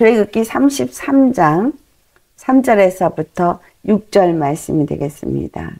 출애굽기 33장 3절에서부터 6절 말씀이 되겠습니다.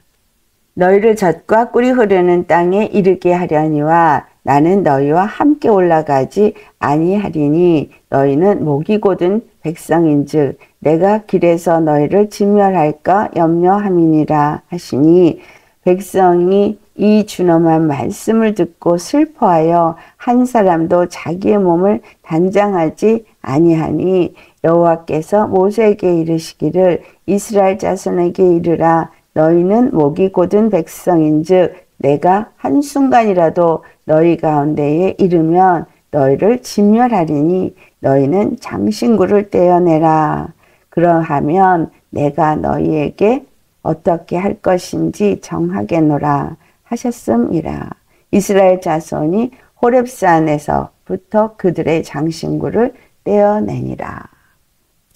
너희를 젖과 꿀이 흐르는 땅에 이르게 하려니와 나는 너희와 함께 올라가지 아니하리니 너희는 목이 곧은 백성인즉 내가 길에서 너희를 진멸할까 염려함이니라 하시니 백성이 이 준엄한 말씀을 듣고 슬퍼하여 한 사람도 자기의 몸을 단장하지 아니하니 여호와께서 모세에게 이르시기를 이스라엘 자손에게 이르라 너희는 목이 곧은 백성인즉 내가 한순간이라도 너희 가운데에 이르면 너희를 진멸하리니 너희는 장신구를 떼어내라. 그러하면 내가 너희에게 어떻게 할 것인지 정하겠노라 하셨음이라. 이스라엘 자손이 호렙산에서부터 그들의 장신구를 떼어내니라.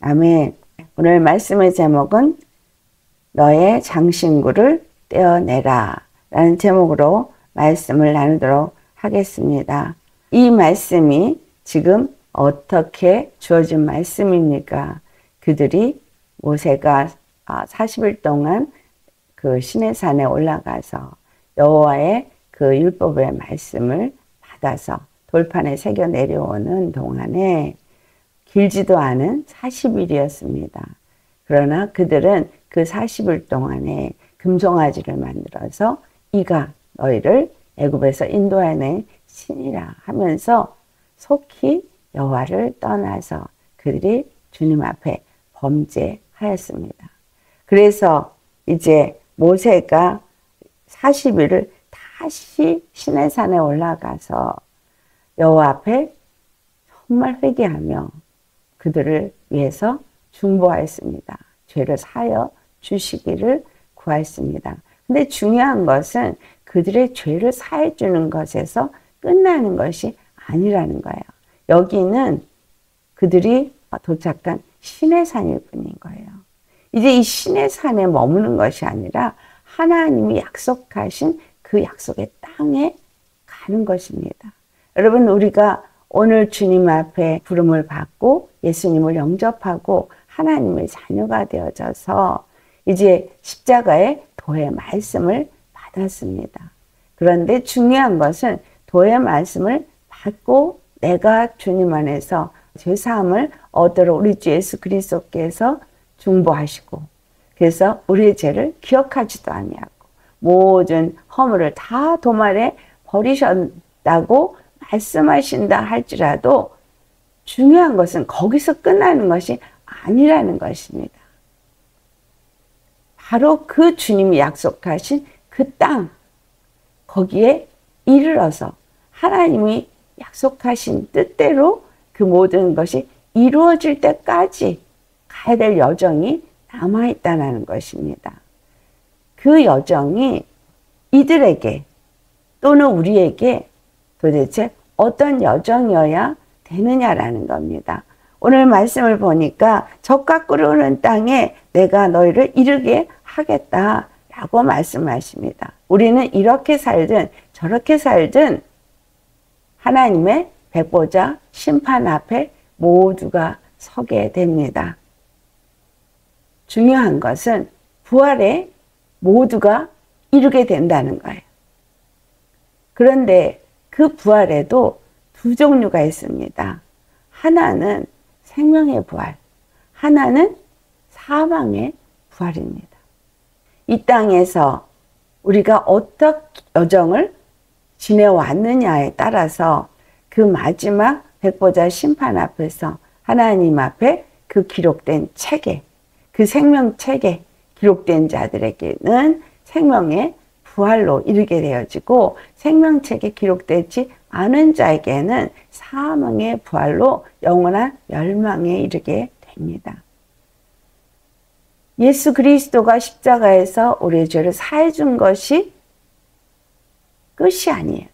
아멘. 오늘 말씀의 제목은 너의 장신구를 떼어내라 라는 제목으로 말씀을 나누도록 하겠습니다. 이 말씀이 지금 어떻게 주어진 말씀입니까? 그들이 모세가 40일 동안 그 시내산에 올라가서 여호와의 그 율법의 말씀을 받아서 돌판에 새겨 내려오는 동안에 길지도 않은 40일이었습니다. 그러나 그들은 그 40일 동안에 금송아지를 만들어서 이가 너희를 애굽에서 인도해낸 신이라 하면서 속히 여호와를 떠나서 그들이 주님 앞에 범죄하였습니다. 그래서 이제 모세가 40일을 다시 시내산에 올라가서 여호와 앞에 정말 회개하며 그들을 위해서 중보하였습니다. 죄를 사여 주시기를 구하였습니다. 근데 중요한 것은 그들의 죄를 사해 주는 것에서 끝나는 것이 아니라는 거예요. 여기는 그들이 도착한 시내산일 뿐인 거예요. 이제 이 시내산에 머무는 것이 아니라 하나님이 약속하신 그 약속의 땅에 가는 것입니다. 여러분, 우리가 오늘 주님 앞에 부름을 받고 예수님을 영접하고 하나님의 자녀가 되어져서 이제 십자가의 도의 말씀을 받았습니다. 그런데 중요한 것은 도의 말씀을 받고 내가 주님 안에서 죄사함을 얻으러 우리 주 예수 그리스도께서 중보하시고 그래서 우리의 죄를 기억하지도 아니하고 모든 허물을 다 도말에 버리셨다고 말씀하신다 할지라도 중요한 것은 거기서 끝나는 것이 아니라는 것입니다. 바로 그 주님이 약속하신 그 땅, 거기에 이르러서 하나님이 약속하신 뜻대로 그 모든 것이 이루어질 때까지 가야 될 여정이 남아있다는 것입니다. 그 여정이 이들에게 또는 우리에게 도대체 어떤 여정이어야 되느냐라는 겁니다. 오늘 말씀을 보니까 젖과 꿀이 흐르는 땅에 내가 너희를 이르게 하겠다라고 말씀하십니다. 우리는 이렇게 살든 저렇게 살든 하나님의 백보자 심판 앞에 모두가 서게 됩니다. 중요한 것은 부활에 모두가 이루게 된다는 거예요. 그런데 그 부활에도 두 종류가 있습니다. 하나는 생명의 부활, 하나는 사망의 부활입니다. 이 땅에서 우리가 어떤 여정을 지내왔느냐에 따라서 그 마지막 백보자 심판 앞에서 하나님 앞에 그 기록된 책에, 그 생명책에 기록된 자들에게는 생명의 부활로 이르게 되어지고 생명책에 기록되지 않은 자에게는 사망의 부활로 영원한 멸망에 이르게 됩니다. 예수 그리스도가 십자가에서 우리의 죄를 사해 준 것이 끝이 아니에요.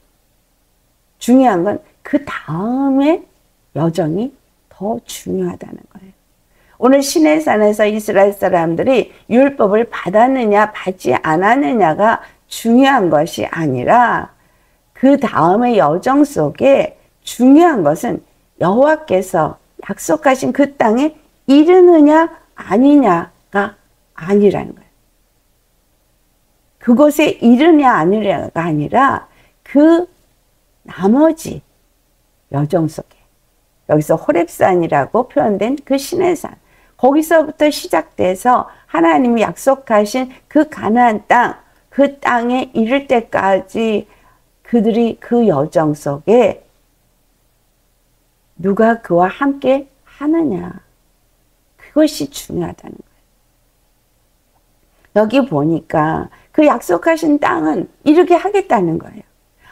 중요한 건 그 다음의 여정이 더 중요하다는 거예요. 오늘 시내산에서 이스라엘 사람들이 율법을 받았느냐 받지 않았느냐가 중요한 것이 아니라 그 다음의 여정 속에 중요한 것은 여호와께서 약속하신 그 땅에 이르느냐 아니냐가 아니라는 거예요. 그곳에 이르냐 아니냐가 아니라 그 나머지 여정 속에, 여기서 호렙산이라고 표현된 그 시내산, 거기서부터 시작돼서 하나님이 약속하신 그 가나안 땅, 그 땅에 이를 때까지 그들이 그 여정 속에 누가 그와 함께 하느냐, 그것이 중요하다는 거예요. 여기 보니까 그 약속하신 땅은 이르게 하겠다는 거예요.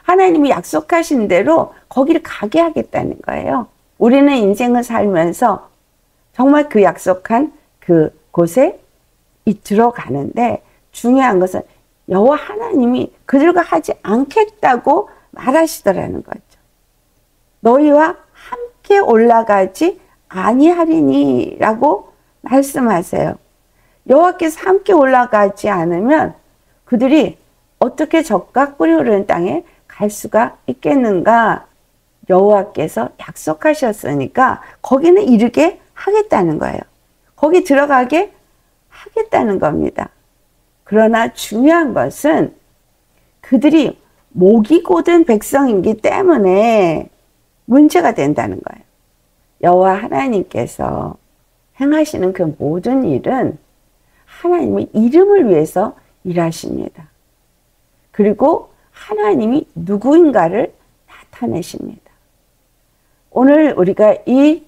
하나님이 약속하신 대로 거기를 가게 하겠다는 거예요. 우리는 인생을 살면서 정말 그 약속한 그 곳에 들어가는데, 중요한 것은 여호와 하나님이 그들과 하지 않겠다고 말하시더라는 거죠. 너희와 함께 올라가지 아니하리니 라고 말씀하세요. 여호와께서 함께 올라가지 않으면 그들이 어떻게 젖과 꿀이 흐르는 땅에 갈 수가 있겠는가? 여호와께서 약속하셨으니까 거기는 이르게 하겠다는 거예요. 거기 들어가게 하겠다는 겁니다. 그러나 중요한 것은 그들이 목이 곧은 백성이기 때문에 문제가 된다는 거예요. 여호와 하나님께서 행하시는 그 모든 일은 하나님의 이름을 위해서 일하십니다. 그리고 하나님이 누구인가를 나타내십니다. 오늘 우리가 이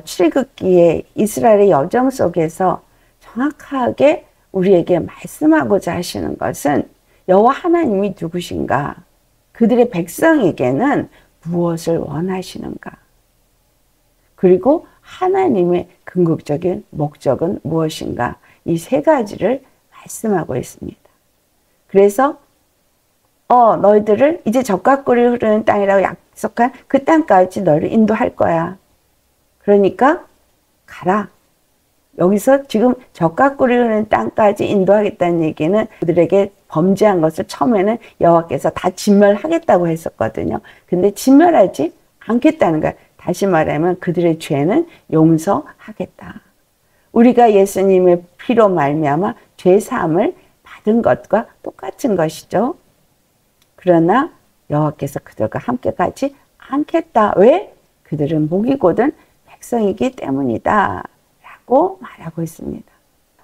출애굽기의 이스라엘의 여정 속에서 정확하게 우리에게 말씀하고자 하시는 것은 여호와 하나님이 누구신가? 그들의 백성에게는 무엇을 원하시는가? 그리고 하나님의 궁극적인 목적은 무엇인가? 이 세 가지를 말씀하고 있습니다. 그래서 너희들을 이제 젖과 꿀이 흐르는 땅이라고 약속한 그 땅까지 너희를 인도할 거야. 그러니까 가라. 여기서 지금 젖과 꿀이 흐르는 땅까지 인도하겠다는 얘기는 그들에게 범죄한 것을 처음에는 여호와께서 다 진멸하겠다고 했었거든요. 근데 진멸하지 않겠다는 거야. 다시 말하면 그들의 죄는 용서하겠다. 우리가 예수님의 피로 말미암아 죄 사함을 받은 것과 똑같은 것이죠. 그러나 여호와께서 그들과 함께 가지 않겠다. 왜? 그들은 목이 곧은 백성이기 때문이다 라고 말하고 있습니다.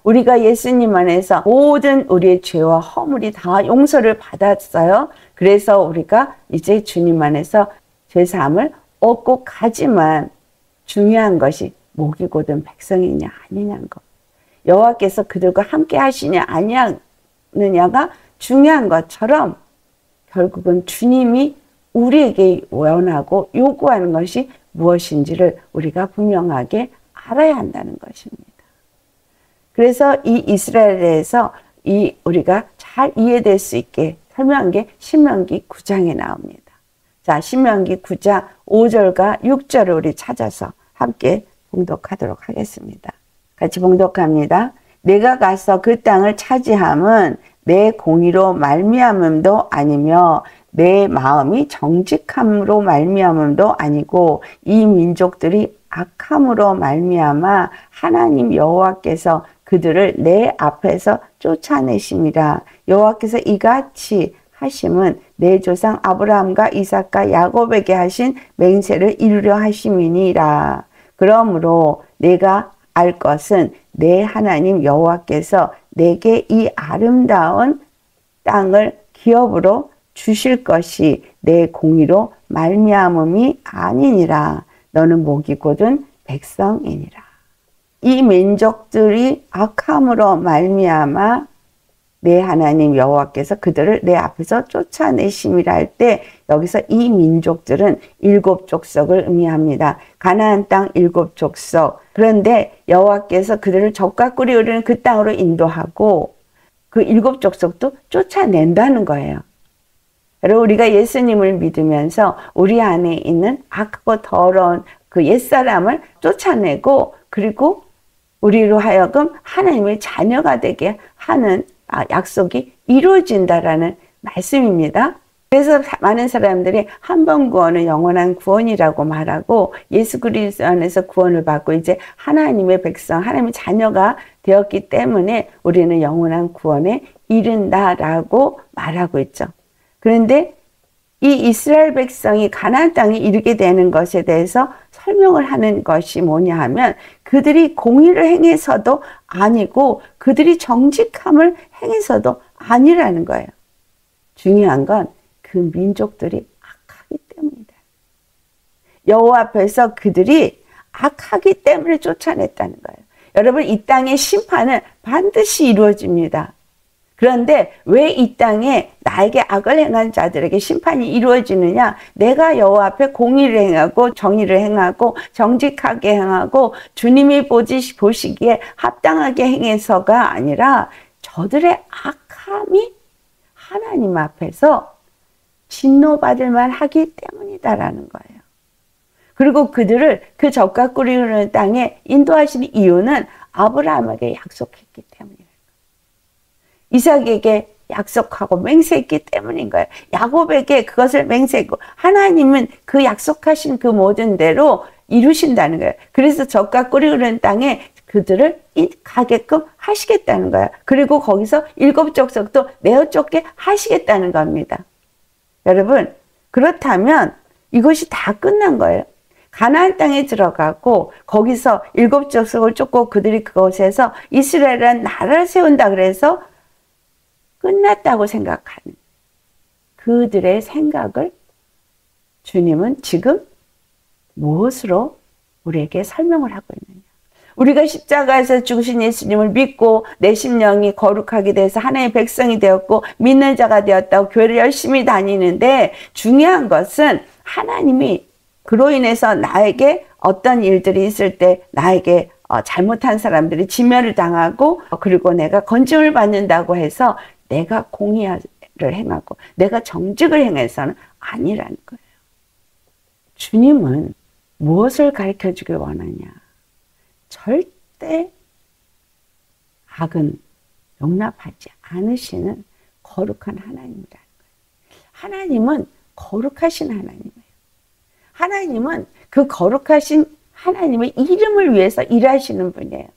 우리가 예수님 안에서 모든 우리의 죄와 허물이 다 용서를 받았어요. 그래서 우리가 이제 주님 안에서 죄 사함을 얻고 가지만 중요한 것이 목이 곧은 백성이냐 아니냐는 것. 여호와께서 그들과 함께 하시냐 아니냐가 중요한 것처럼 결국은 주님이 우리에게 원하고 요구하는 것이 무엇인지를 우리가 분명하게 알아야 한다는 것입니다. 그래서 이 이스라엘에서 우리가 잘 이해될 수 있게 설명한 게 신명기 9장에 나옵니다. 자, 신명기 9장 5절과 6절을 우리 찾아서 함께 봉독하도록 하겠습니다. 같이 봉독합니다. 내가 가서 그 땅을 차지함은 내 공의로 말미암음도 아니며 내 마음이 정직함으로 말미암음도 아니고 이 민족들이 악함으로 말미암아 하나님 여호와께서 그들을 내 앞에서 쫓아내심이라. 여호와께서 이같이 하심은 내 조상 아브라함과 이삭과 야곱에게 하신 맹세를 이루려 하심이니라. 그러므로 내가 알 것은 내 하나님 여호와께서 내게 이 아름다운 땅을 기업으로 주실 것이 내 공의로 말미암음이 아니니라. 너는 목이 곧은 백성이니라. 이 민족들이 악함으로 말미암아 내 하나님 여호와께서 그들을 내 앞에서 쫓아내심이라 할 때 여기서 이 민족들은 7족속을 의미합니다. 가나안 땅 7족속. 그런데 여호와께서 그들을 젖과 꿀이 흐르는 그 땅으로 인도하고 그 7족속도 쫓아낸다는 거예요. 여러분, 우리가 예수님을 믿으면서 우리 안에 있는 악하고 더러운 그 옛사람을 쫓아내고 그리고 우리로 하여금 하나님의 자녀가 되게 하는 약속이 이루어진다라는 말씀입니다. 그래서 많은 사람들이 한 번 구원은 영원한 구원이라고 말하고 예수 그리스도 안에서 구원을 받고 이제 하나님의 백성, 하나님의 자녀가 되었기 때문에 우리는 영원한 구원에 이른다라고 말하고 있죠. 그런데 이 이스라엘 백성이 가나안 땅에 이르게 되는 것에 대해서 설명을 하는 것이 뭐냐 하면 그들이 공의를 행해서도 아니고 그들이 정직함을 행해서도 아니라는 거예요. 중요한 건 그 민족들이 악하기 때문이다. 여호와 앞에서 그들이 악하기 때문에 쫓아냈다는 거예요. 여러분, 이 땅의 심판은 반드시 이루어집니다. 그런데 왜 이 땅에 나에게 악을 행한 자들에게 심판이 이루어지느냐? 내가 여호와 앞에 공의를 행하고 정의를 행하고 정직하게 행하고 주님이 보시기에 합당하게 행해서가 아니라 저들의 악함이 하나님 앞에서 진노받을 만하기 때문이다라는 거예요. 그리고 그들을 그 젖과 꿀이 흐르는 땅에 인도하시는 이유는 아브라함에게 약속했기 때문이에요. 이삭에게 약속하고 맹세했기 때문인 거예요. 야곱에게 그것을 맹세했고 하나님은 그 약속하신 그 모든 대로 이루신다는 거예요. 그래서 젖과 꿀이 흐르는 땅에 그들을 가게끔 하시겠다는 거예요. 그리고 거기서 7 족속도 내어 쫓게 하시겠다는 겁니다. 여러분, 그렇다면 이것이 다 끝난 거예요. 가나안 땅에 들어가고 거기서 7 족속을 쫓고 그들이 그곳에서 이스라엘이라는 나라를 세운다 그래서 끝났다고 생각하는 그들의 생각을 주님은 지금 무엇으로 우리에게 설명을 하고 있느냐. 우리가 십자가에서 죽으신 예수님을 믿고 내 심령이 거룩하게 돼서 하나님의 백성이 되었고 믿는 자가 되었다고 교회를 열심히 다니는데 중요한 것은 하나님이 그로 인해서 나에게 어떤 일들이 있을 때 나에게 잘못한 사람들이 진멸을 당하고 그리고 내가 건짐을 받는다고 해서 내가 공의를 행하고 내가 정직을 행해서는 아니라는 거예요. 주님은 무엇을 가르쳐 주길 원하냐? 절대 악은 용납하지 않으시는 거룩한 하나님이라는 거예요. 하나님은 거룩하신 하나님이에요. 하나님은 그 거룩하신 하나님의 이름을 위해서 일하시는 분이에요.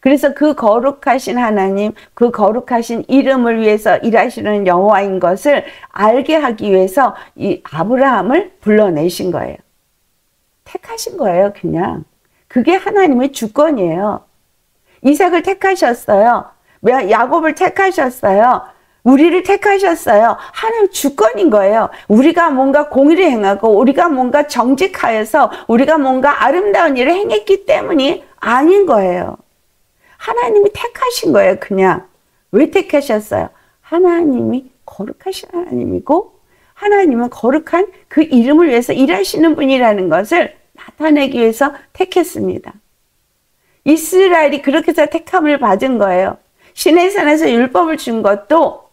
그래서 그 거룩하신 하나님, 그 거룩하신 이름을 위해서 일하시는 여호와인 것을 알게 하기 위해서 이 아브라함을 불러내신 거예요. 택하신 거예요, 그냥. 그게 하나님의 주권이에요. 이삭을 택하셨어요. 야곱을 택하셨어요. 우리를 택하셨어요. 하나님 주권인 거예요. 우리가 뭔가 공의를 행하고 우리가 뭔가 정직하여서 우리가 뭔가 아름다운 일을 행했기 때문이 아닌 거예요. 하나님이 택하신 거예요, 그냥. 왜 택하셨어요? 하나님이 거룩하신 하나님이고 하나님은 거룩한 그 이름을 위해서 일하시는 분이라는 것을 나타내기 위해서 택했습니다. 이스라엘이 그렇게 해서 택함을 받은 거예요. 시내산에서 율법을 준 것도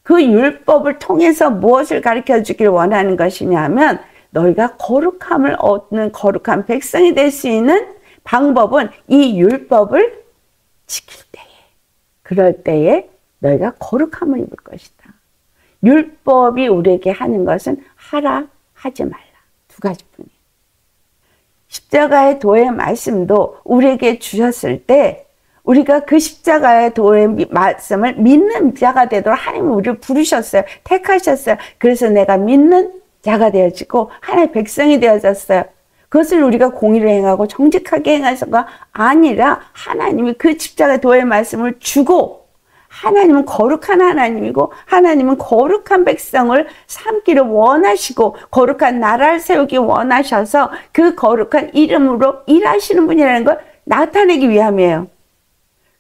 그 율법을 통해서 무엇을 가르쳐 주길 원하는 것이냐면 너희가 거룩함을 얻는 거룩한 백성이 될 수 있는 방법은 이 율법을 지킬 때에, 그럴 때에 너희가 거룩함을 입을 것이다. 율법이 우리에게 하는 것은 하라, 하지 말라. 2가지뿐이에요. 십자가의 도의 말씀도 우리에게 주셨을 때 우리가 그 십자가의 도의 말씀을 믿는 자가 되도록 하나님이 우리를 부르셨어요. 택하셨어요. 그래서 내가 믿는 자가 되어지고 하나님의 백성이 되어졌어요. 그것을 우리가 공의를 행하고 정직하게 행해서가 아니라 하나님이 그 십자가의 도의 말씀을 주고 하나님은 거룩한 하나님이고 하나님은 거룩한 백성을 삼기를 원하시고 거룩한 나라를 세우기 원하셔서 그 거룩한 이름으로 일하시는 분이라는 걸 나타내기 위함이에요.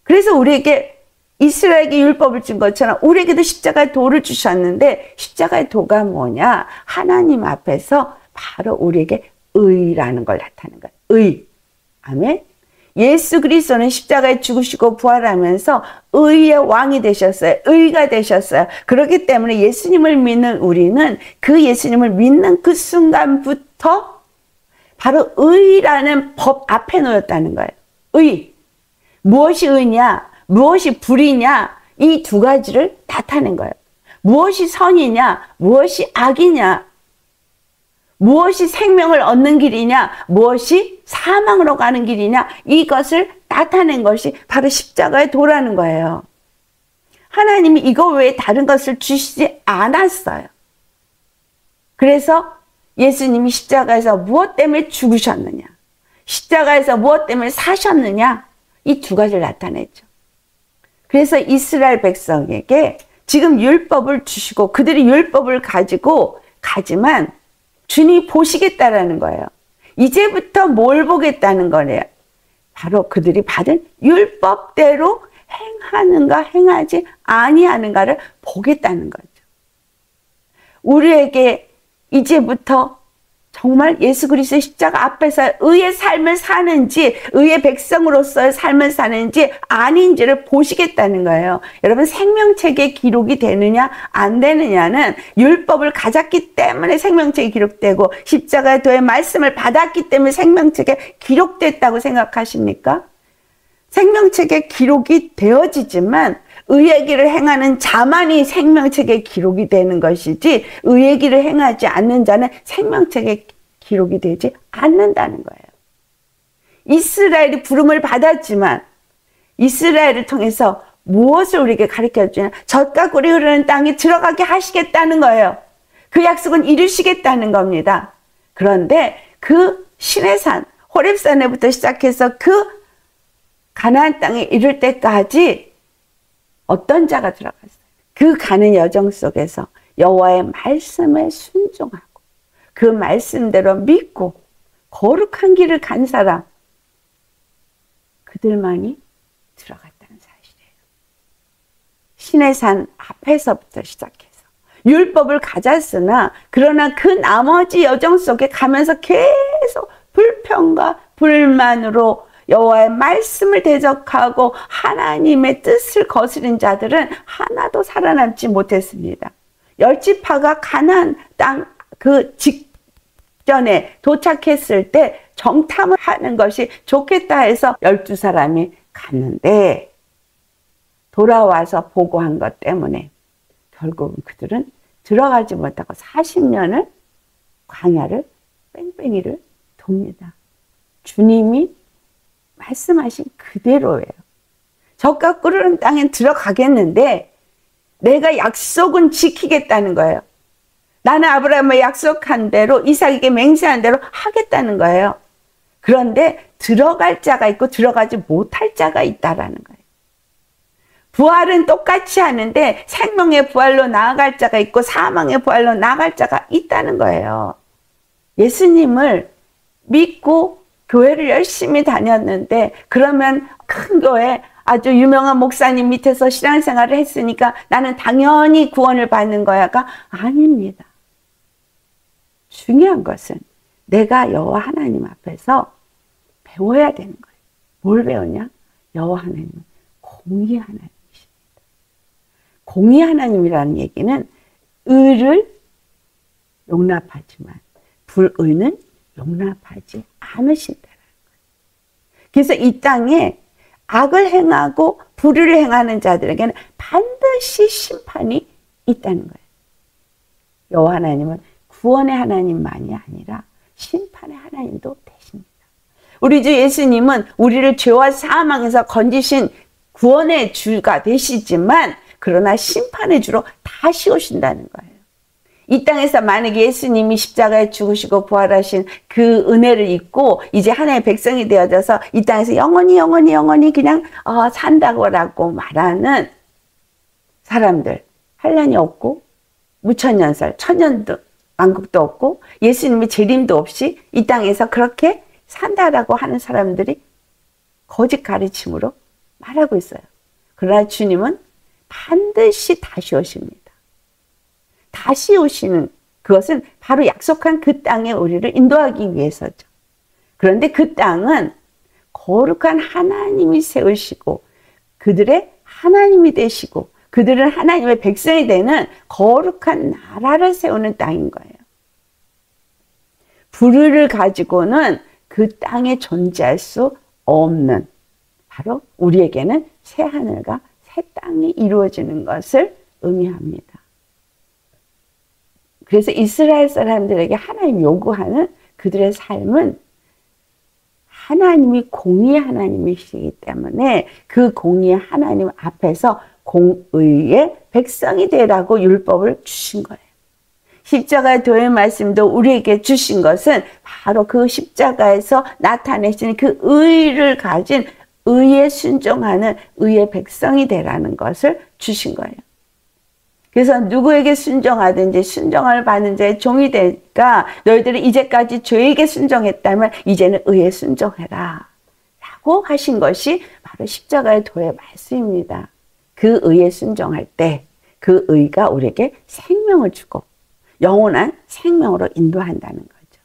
그래서 우리에게 이스라엘에게 율법을 준 것처럼 우리에게도 십자가의 도를 주셨는데 십자가의 도가 뭐냐? 하나님 앞에서 바로 우리에게 의라는 걸 나타내는 거예요. 의. 아멘. 예수 그리스도는 십자가에 죽으시고 부활하면서 의의 왕이 되셨어요. 의가 되셨어요. 그렇기 때문에 예수님을 믿는 우리는 그 예수님을 믿는 그 순간부터 바로 의라는 법 앞에 놓였다는 거예요. 의. 무엇이 의냐? 무엇이 불이냐? 이 2가지를 나타낸 거예요. 무엇이 선이냐, 무엇이 악이냐, 무엇이 생명을 얻는 길이냐, 무엇이 사망으로 가는 길이냐, 이것을 나타낸 것이 바로 십자가의 도라는 거예요. 하나님이 이거 외에 다른 것을 주시지 않았어요. 그래서 예수님이 십자가에서 무엇 때문에 죽으셨느냐, 십자가에서 무엇 때문에 사셨느냐, 이 두 가지를 나타냈죠. 그래서 이스라엘 백성에게 지금 율법을 주시고 그들이 율법을 가지고 가지만 주님이 보시겠다라는 거예요. 이제부터 뭘 보겠다는 거래요. 바로 그들이 받은 율법대로 행하는가 행하지 아니하는가를 보겠다는 거죠. 우리에게 이제부터 정말 예수 그리스도의 십자가 앞에서 의의 삶을 사는지, 의의 백성으로서의 삶을 사는지 아닌지를 보시겠다는 거예요. 여러분, 생명책에 기록이 되느냐 안 되느냐는 율법을 가졌기 때문에 생명책에 기록되고 십자가의 도의 말씀을 받았기 때문에 생명책에 기록됐다고 생각하십니까? 생명책에 기록이 되어지지만 의의 길을 행하는 자만이 생명책에 기록이 되는 것이지 의의 길을 행하지 않는 자는 생명책에 기록이 되지 않는다는 거예요. 이스라엘이 부름을 받았지만 이스라엘을 통해서 무엇을 우리에게 가르쳐 주냐? 젖과 꿀이 흐르는 땅에 들어가게 하시겠다는 거예요. 그 약속은 이루시겠다는 겁니다. 그런데 그 시내산, 호렙산에부터 시작해서 그 가나안 땅에 이를 때까지 어떤 자가 들어갔어요? 그 가는 여정 속에서 여호와의 말씀에 순종하고 그 말씀대로 믿고 거룩한 길을 간 사람, 그들만이 들어갔다는 사실이에요. 시내산 앞에서부터 시작해서 율법을 가졌으나 그러나 그 나머지 여정 속에 가면서 계속 불평과 불만으로 여호와의 말씀을 대적하고 하나님의 뜻을 거스린 자들은 하나도 살아남지 못했습니다. 열지파가 가나안 땅 그 직전에 도착했을 때 정탐을 하는 것이 좋겠다 해서 12사람이 갔는데 돌아와서 보고한 것 때문에 결국은 그들은 들어가지 못하고 40년을 광야를 뺑뺑이를 돕니다. 주님이 말씀하신 그대로예요. 젖과 꿀 흐르는 땅에 들어가겠는데 내가 약속은 지키겠다는 거예요. 나는 아브라함에 약속한 대로 이삭에게 맹세한 대로 하겠다는 거예요. 그런데 들어갈 자가 있고 들어가지 못할 자가 있다라는 거예요. 부활은 똑같이 하는데 생명의 부활로 나아갈 자가 있고 사망의 부활로 나아갈 자가 있다는 거예요. 예수님을 믿고 교회를 열심히 다녔는데 그러면 큰 교회 아주 유명한 목사님 밑에서 신앙생활을 했으니까 나는 당연히 구원을 받는 거야가 아닙니다. 중요한 것은 내가 여호와 하나님 앞에서 배워야 되는 거예요. 뭘 배우냐? 여호와 하나님은 공의 하나님이십니다. 공의 하나님이라는 얘기는 의를 용납하지만 불의는 용납하지 않으신다는 거예요. 그래서 이 땅에 악을 행하고 불의를 행하는 자들에게는 반드시 심판이 있다는 거예요. 여호와 하나님은 구원의 하나님만이 아니라 심판의 하나님도 되십니다. 우리 주 예수님은 우리를 죄와 사망에서 건지신 구원의 주가 되시지만 그러나 심판의 주로 다시 오신다는 거예요. 이 땅에서 만약에 예수님이 십자가에 죽으시고 부활하신 그 은혜를 잊고 이제 하나님의 백성이 되어져서 이 땅에서 영원히 그냥 산다고 말하는 사람들, 환난이 없고 무천년설, 천년도 왕국도 없고 예수님의 재림도 없이 이 땅에서 그렇게 산다라고 하는 사람들이 거짓 가르침으로 말하고 있어요. 그러나 주님은 반드시 다시 오십니다. 다시 오시는 그것은 바로 약속한 그 땅에 우리를 인도하기 위해서죠. 그런데 그 땅은 거룩한 하나님이 세우시고 그들의 하나님이 되시고 그들은 하나님의 백성이 되는 거룩한 나라를 세우는 땅인 거예요. 불의를 가지고는 그 땅에 존재할 수 없는 바로 우리에게는 새 하늘과 새 땅이 이루어지는 것을 의미합니다. 그래서 이스라엘 사람들에게 하나님 요구하는 그들의 삶은 하나님이 공의의 하나님이시기 때문에 그 공의의 하나님 앞에서 공의의 백성이 되라고 율법을 주신 거예요. 십자가의 도의 말씀도 우리에게 주신 것은 바로 그 십자가에서 나타내신 그 의를 가진 의에 순종하는 의의 백성이 되라는 것을 주신 거예요. 그래서 누구에게 순종하든지 순종을 받는 자의 종이 되니까 너희들이 이제까지 죄에게 순종했다면 이제는 의에 순종해라 라고 하신 것이 바로 십자가의 도의 말씀입니다. 그 의에 순종할 때 그 의가 우리에게 생명을 주고 영원한 생명으로 인도한다는 거죠.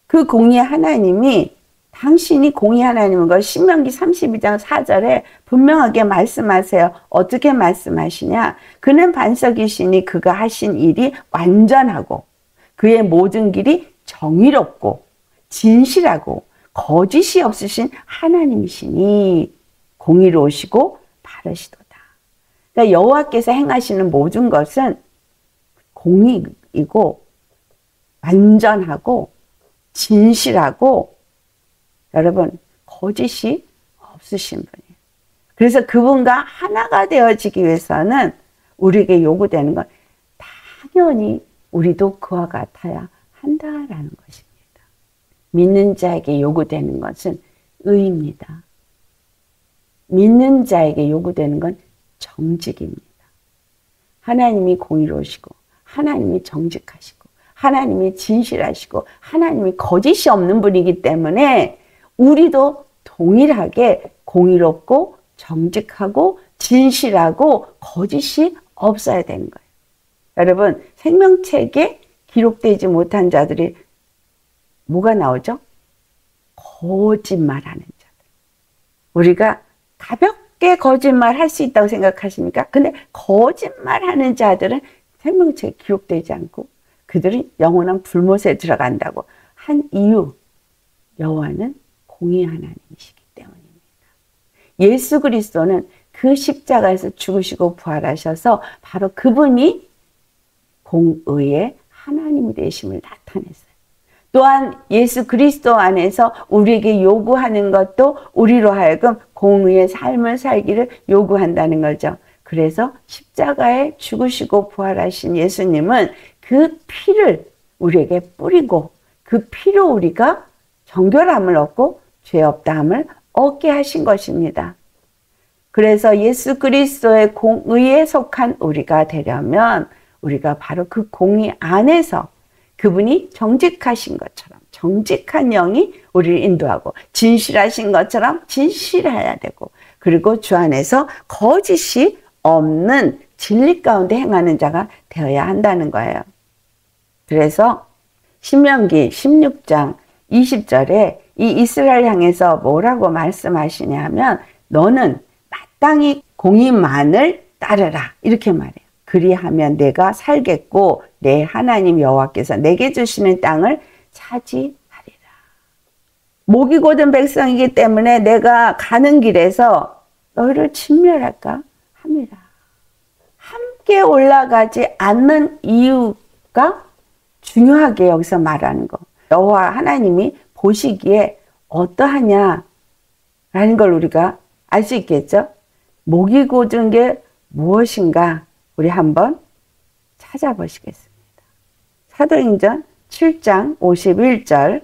그 공의의 하나님이 당신이 공의 하나님인 걸 신명기 32장 4절에 분명하게 말씀하세요. 어떻게 말씀하시냐? 그는 반석이시니 그가 하신 일이 완전하고 그의 모든 길이 정의롭고 진실하고 거짓이 없으신 하나님이시니 공의로우시고 바르시도다. 그러니까 여호와께서 행하시는 모든 것은 공의이고 완전하고 진실하고 여러분 거짓이 없으신 분이에요. 그래서 그분과 하나가 되어지기 위해서는 우리에게 요구되는 건 당연히 우리도 그와 같아야 한다라는 것입니다. 믿는 자에게 요구되는 것은 의입니다. 믿는 자에게 요구되는 건 정직입니다. 하나님이 공의로우시고 하나님이 정직하시고 하나님이 진실하시고 하나님이 거짓이 없는 분이기 때문에 우리도 동일하게 공의롭고 정직하고 진실하고 거짓이 없어야 되는 거예요. 여러분 생명책에 기록되지 못한 자들이 뭐가 나오죠? 거짓말하는 자들. 우리가 가볍게 거짓말할 수 있다고 생각하십니까? 근데 거짓말하는 자들은 생명책에 기록되지 않고 그들은 영원한 불못에 들어간다고 한 이유, 여호와는 공의 하나님이시기 때문입니다. 예수 그리스도는 그 십자가에서 죽으시고 부활하셔서 바로 그분이 공의의 하나님이 되심을 나타냈어요. 또한 예수 그리스도 안에서 우리에게 요구하는 것도 우리로 하여금 공의의 삶을 살기를 요구한다는 거죠. 그래서 십자가에 죽으시고 부활하신 예수님은 그 피를 우리에게 뿌리고 그 피로 우리가 정결함을 얻고 죄 없다함을 얻게 하신 것입니다. 그래서 예수 그리스도의 공의에 속한 우리가 되려면 우리가 바로 그 공의 안에서 그분이 정직하신 것처럼 정직한 영이 우리를 인도하고 진실하신 것처럼 진실해야 되고 그리고 주 안에서 거짓이 없는 진리 가운데 행하는 자가 되어야 한다는 거예요. 그래서 신명기 16장 20절에 이 이스라엘 향해서 뭐라고 말씀하시냐면 너는 마땅히 공의만을 따르라 이렇게 말해요. 그리하면 내가 살겠고 내 하나님 여호와께서 내게 주시는 땅을 차지하리라. 목이 곧은 백성이기 때문에 내가 가는 길에서 너희를 진멸할까 합니다. 함께 올라가지 않는 이유가 중요하게 여기서 말하는 거. 여호와 하나님이 보시기에 어떠하냐라는 걸 우리가 알 수 있겠죠. 목이 곧은 게 무엇인가 우리 한번 찾아보시겠습니다. 사도행전 7장 51절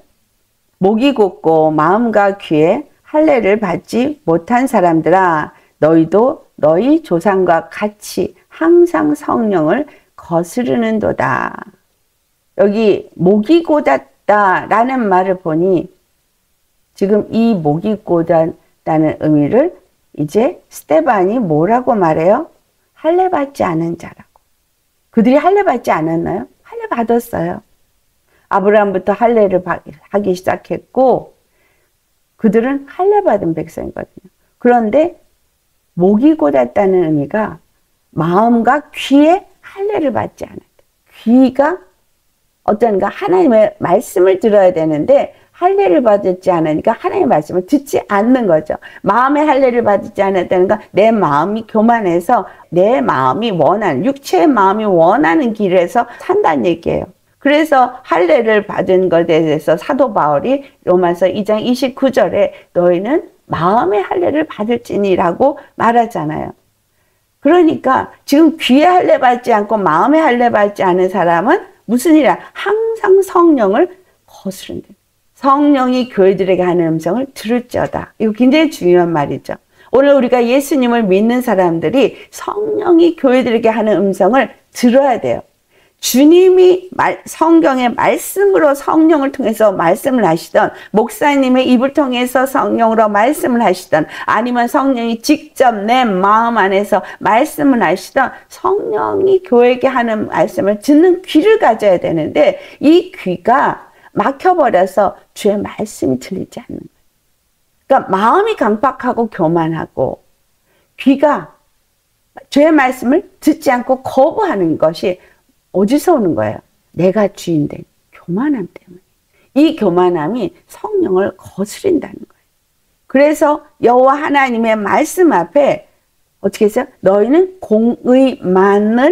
목이 곧고 마음과 귀에 할례를 받지 못한 사람들아 너희도 너희 조상과 같이 항상 성령을 거스르는도다. 여기 목이 곧았다라는 말을 보니 지금 이 목이 곧았다는 의미를 이제 스데반이 뭐라고 말해요? 할례 받지 않은 자라고. 그들이 할례 받지 않았나요? 할례 받았어요. 아브라함부터 할례를 하기 시작했고 그들은 할례 받은 백성이거든요. 그런데 목이 곧았다는 의미가 마음과 귀에 할례를 받지 않았다. 귀가 어떤가 하나님의 말씀을 들어야 되는데 할례를 받지 않으니까 하나님의 말씀을 듣지 않는 거죠. 마음의 할례를 받지 않았다는 건 내 마음이 교만해서 내 마음이 원하는, 육체의 마음이 원하는 길에서 산다는 얘기예요. 그래서 할례를 받은 것에 대해서 사도 바울이 로마서 2장 29절에 너희는 마음의 할례를 받을지니라고 말하잖아요. 그러니까 지금 귀의 할례 받지 않고 마음의 할례 받지 않은 사람은 무슨 일이야? 항상 성령을 거스른다. 성령이 교회들에게 하는 음성을 들을지어다. 이거 굉장히 중요한 말이죠. 오늘 우리가 예수님을 믿는 사람들이 성령이 교회들에게 하는 음성을 들어야 돼요. 주님이 성경의 말씀으로 성령을 통해서 말씀을 하시던, 목사님의 입을 통해서 성령으로 말씀을 하시던, 아니면 성령이 직접 내 마음 안에서 말씀을 하시던, 성령이 교회에게 하는 말씀을 듣는 귀를 가져야 되는데 이 귀가 막혀버려서 주의 말씀이 들리지 않는 거예요. 그러니까 마음이 강팍하고 교만하고 귀가 주의 말씀을 듣지 않고 거부하는 것이 어디서 오는 거예요? 내가 주인된 교만함 때문에. 이 교만함이 성령을 거스린다는 거예요. 그래서 여호와 하나님의 말씀 앞에 어떻게 했어요? 너희는 공의만을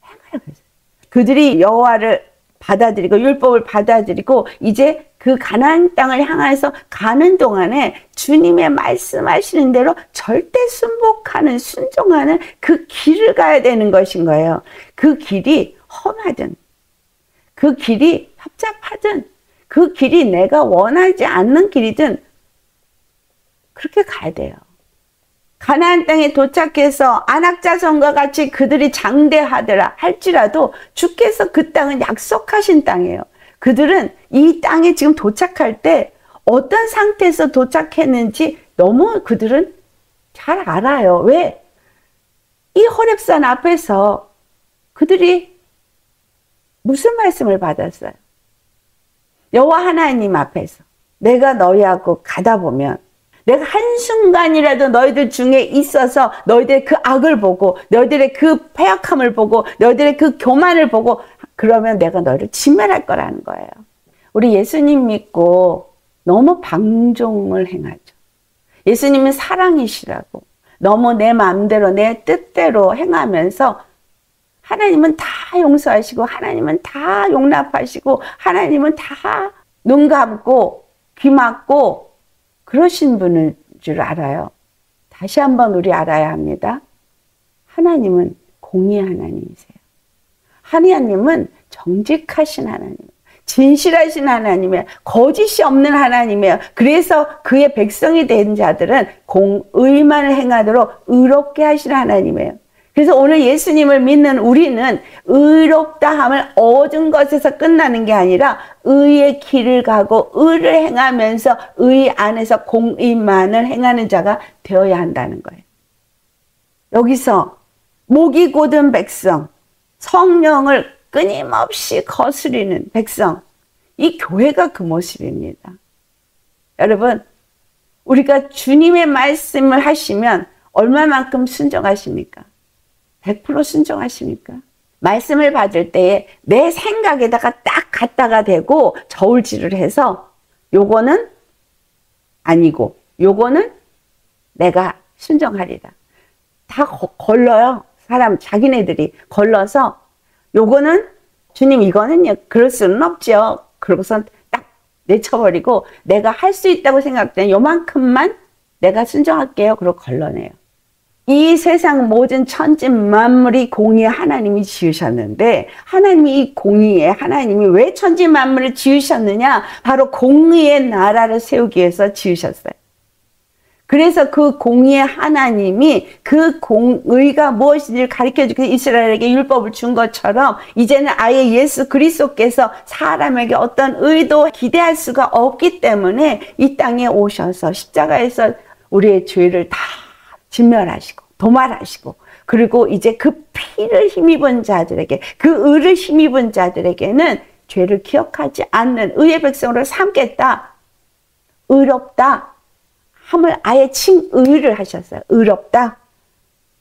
행하라 그랬어요. 그들이 여호와를 받아들이고 율법을 받아들이고 이제 그 가나안 땅을 향해서 가는 동안에 주님의 말씀하시는 대로 절대 순복하는, 순종하는 그 길을 가야 되는 것인 거예요. 그 길이 험하든, 그 길이 협잡하든, 그 길이 내가 원하지 않는 길이든 그렇게 가야 돼요. 가나안 땅에 도착해서 안악자손과 같이 그들이 장대하더라 할지라도 주께서 그 땅은 약속하신 땅이에요. 그들은 이 땅에 지금 도착할 때 어떤 상태에서 도착했는지 너무 그들은 잘 알아요. 왜? 이 호렙산 앞에서 그들이 무슨 말씀을 받았어요? 여호와 하나님 앞에서 내가 너희하고 가다 보면 내가 한순간이라도 너희들 중에 있어서 너희들의 그 악을 보고 너희들의 그 패역함을 보고 너희들의 그 교만을 보고 그러면 내가 너희를 진멸할 거라는 거예요. 우리 예수님 믿고 너무 방종을 행하죠. 예수님은 사랑이시라고 너무 내 마음대로 내 뜻대로 행하면서 하나님은 다 용서하시고 하나님은 다 용납하시고 하나님은 다 눈 감고 귀 막고 그러신 분인 줄 알아요. 다시 한번 우리 알아야 합니다. 하나님은 공의 하나님이세요. 하나님은 정직하신 하나님, 진실하신 하나님이에요. 거짓이 없는 하나님이에요. 그래서 그의 백성이 된 자들은 공의만을 행하도록 의롭게 하신 하나님이에요. 그래서 오늘 예수님을 믿는 우리는 의롭다함을 얻은 것에서 끝나는 게 아니라 의의 길을 가고 의를 행하면서 의 안에서 공의만을 행하는 자가 되어야 한다는 거예요. 여기서 목이 곧은 백성, 성령을 끊임없이 거스리는 백성, 이 교회가 그 모습입니다. 여러분, 우리가 주님의 말씀을 하시면 얼마만큼 순종하십니까? 100% 순종하십니까? 말씀을 받을 때에 내 생각에다가 딱 갖다가 대고 저울질을 해서 요거는 아니고 요거는 내가 순종하리라. 다 걸러요. 사람 자기네들이 걸러서 요거는 주님 이거는요 그럴 수는 없죠. 그러고선 딱 내쳐버리고 내가 할 수 있다고 생각되는 요만큼만 내가 순종할게요. 그러고 걸러내요. 이 세상 모든 천지 만물이 공의의 하나님이 지으셨는데 하나님이 이 공의에 하나님이 왜 천지 만물을 지으셨느냐? 바로 공의의 나라를 세우기 위해서 지으셨어요. 그래서 그 공의의 하나님이 그 공의가 무엇인지를 가르쳐주고 이스라엘에게 율법을 준 것처럼 이제는 아예 예수 그리스도께서 사람에게 어떤 의도 기대할 수가 없기 때문에 이 땅에 오셔서 십자가에서 우리의 죄를 다 진멸하시고 도말하시고 그리고 이제 그 피를 힘입은 자들에게 그 의를 힘입은 자들에게는 죄를 기억하지 않는 의의 백성으로 삼겠다. 의롭다. 함을 아예 칭의를 하셨어요. 의롭다.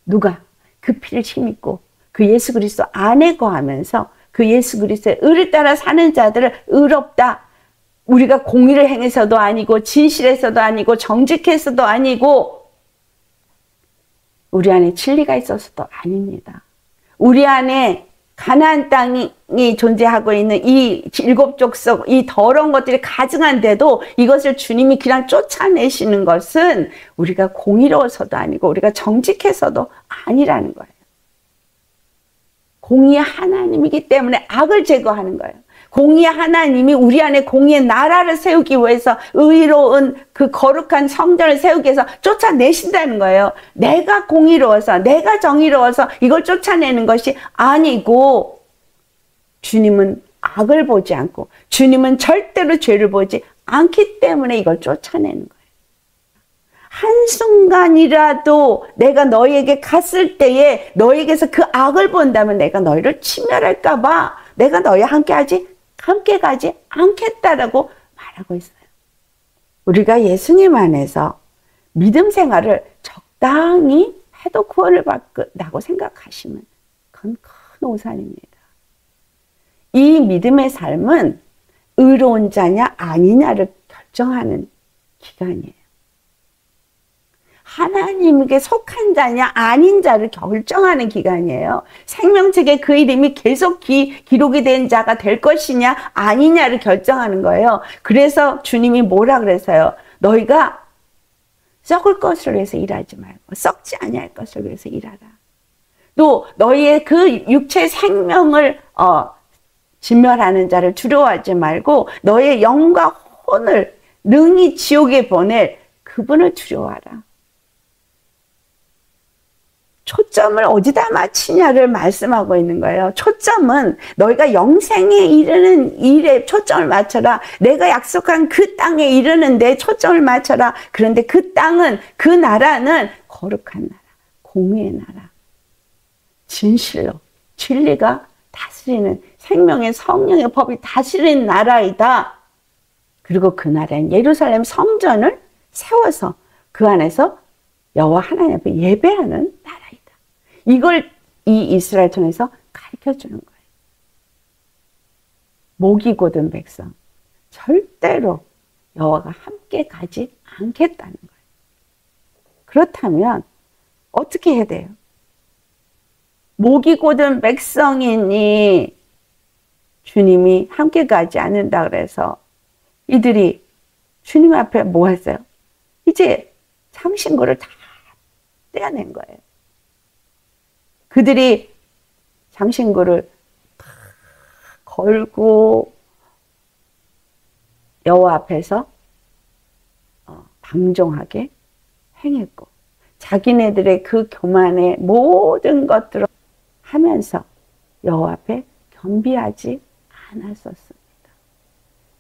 누가? 그 피를 힘입고 그 예수 그리스도 안에 거하면서 그 예수 그리스도의 의를 따라 사는 자들을 의롭다. 우리가 공의를 행해서도 아니고 진실해서도 아니고 정직해서도 아니고 우리 안에 진리가 있어서도 아닙니다. 우리 안에 가나안 땅이 존재하고 있는 이 7족속 이 더러운 것들이 가증한데도 이것을 주님이 그냥 쫓아내시는 것은 우리가 공의로워서도 아니고 우리가 정직해서도 아니라는 거예요. 공의의 하나님이기 때문에 악을 제거하는 거예요. 공의의 하나님이 우리 안에 공의의 나라를 세우기 위해서 의로운 그 거룩한 성전을 세우기 위해서 쫓아내신다는 거예요. 내가 공의로워서 내가 정의로워서 이걸 쫓아내는 것이 아니고 주님은 악을 보지 않고 주님은 절대로 죄를 보지 않기 때문에 이걸 쫓아내는 거예요. 한순간이라도 내가 너희에게 갔을 때에 너희에게서 그 악을 본다면 내가 너희를 치멸할까 봐 내가 너희와 함께 가지 않겠다라고 말하고 있어요. 우리가 예수님 안에서 믿음 생활을 적당히 해도 구원을 받는다고 생각하시면 그건 큰 오산입니다. 이 믿음의 삶은 의로운 자냐 아니냐를 결정하는 기간이에요. 하나님에게 속한 자냐 아닌 자를 결정하는 기간이에요. 생명책에 그 이름이 계속 기록이 된 자가 될 것이냐 아니냐를 결정하는 거예요. 그래서 주님이 뭐라 그랬어요? 너희가 썩을 것을 위해서 일하지 말고 썩지 아니할 것을 위해서 일하라. 또 너희의 그 육체 생명을 진멸하는 자를 두려워하지 말고 너의 영과 혼을 능히 지옥에 보낼 그분을 두려워하라. 초점을 어디다 맞추냐를 말씀하고 있는 거예요. 초점은 너희가 영생에 이르는 일에 초점을 맞춰라. 내가 약속한 그 땅에 이르는데 초점을 맞춰라. 그런데 그 땅은, 그 나라는 거룩한 나라, 공의의 나라, 진실로 진리가 다스리는 생명의 성령의 법이 다스리는 나라이다. 그리고 그 나라는 예루살렘 성전을 세워서 그 안에서 여호와 하나님 앞에 예배하는 나라이다. 이걸 이 이스라엘 통해서 가르쳐주는 거예요. 목이 곧은 백성 절대로 여호와가 함께 가지 않겠다는 거예요. 그렇다면 어떻게 해야 돼요? 목이 곧은 백성이니 주님이 함께 가지 않는다 그래서 이들이 주님 앞에 뭐 했어요? 이제 장신구를 다 떼어낸 거예요. 그들이 장신구를 걸고 여호와 앞에서 방종하게 행했고 자기네들의 그 교만의 모든 것들을 하면서 여호와 앞에 겸비하지 않았었습니다.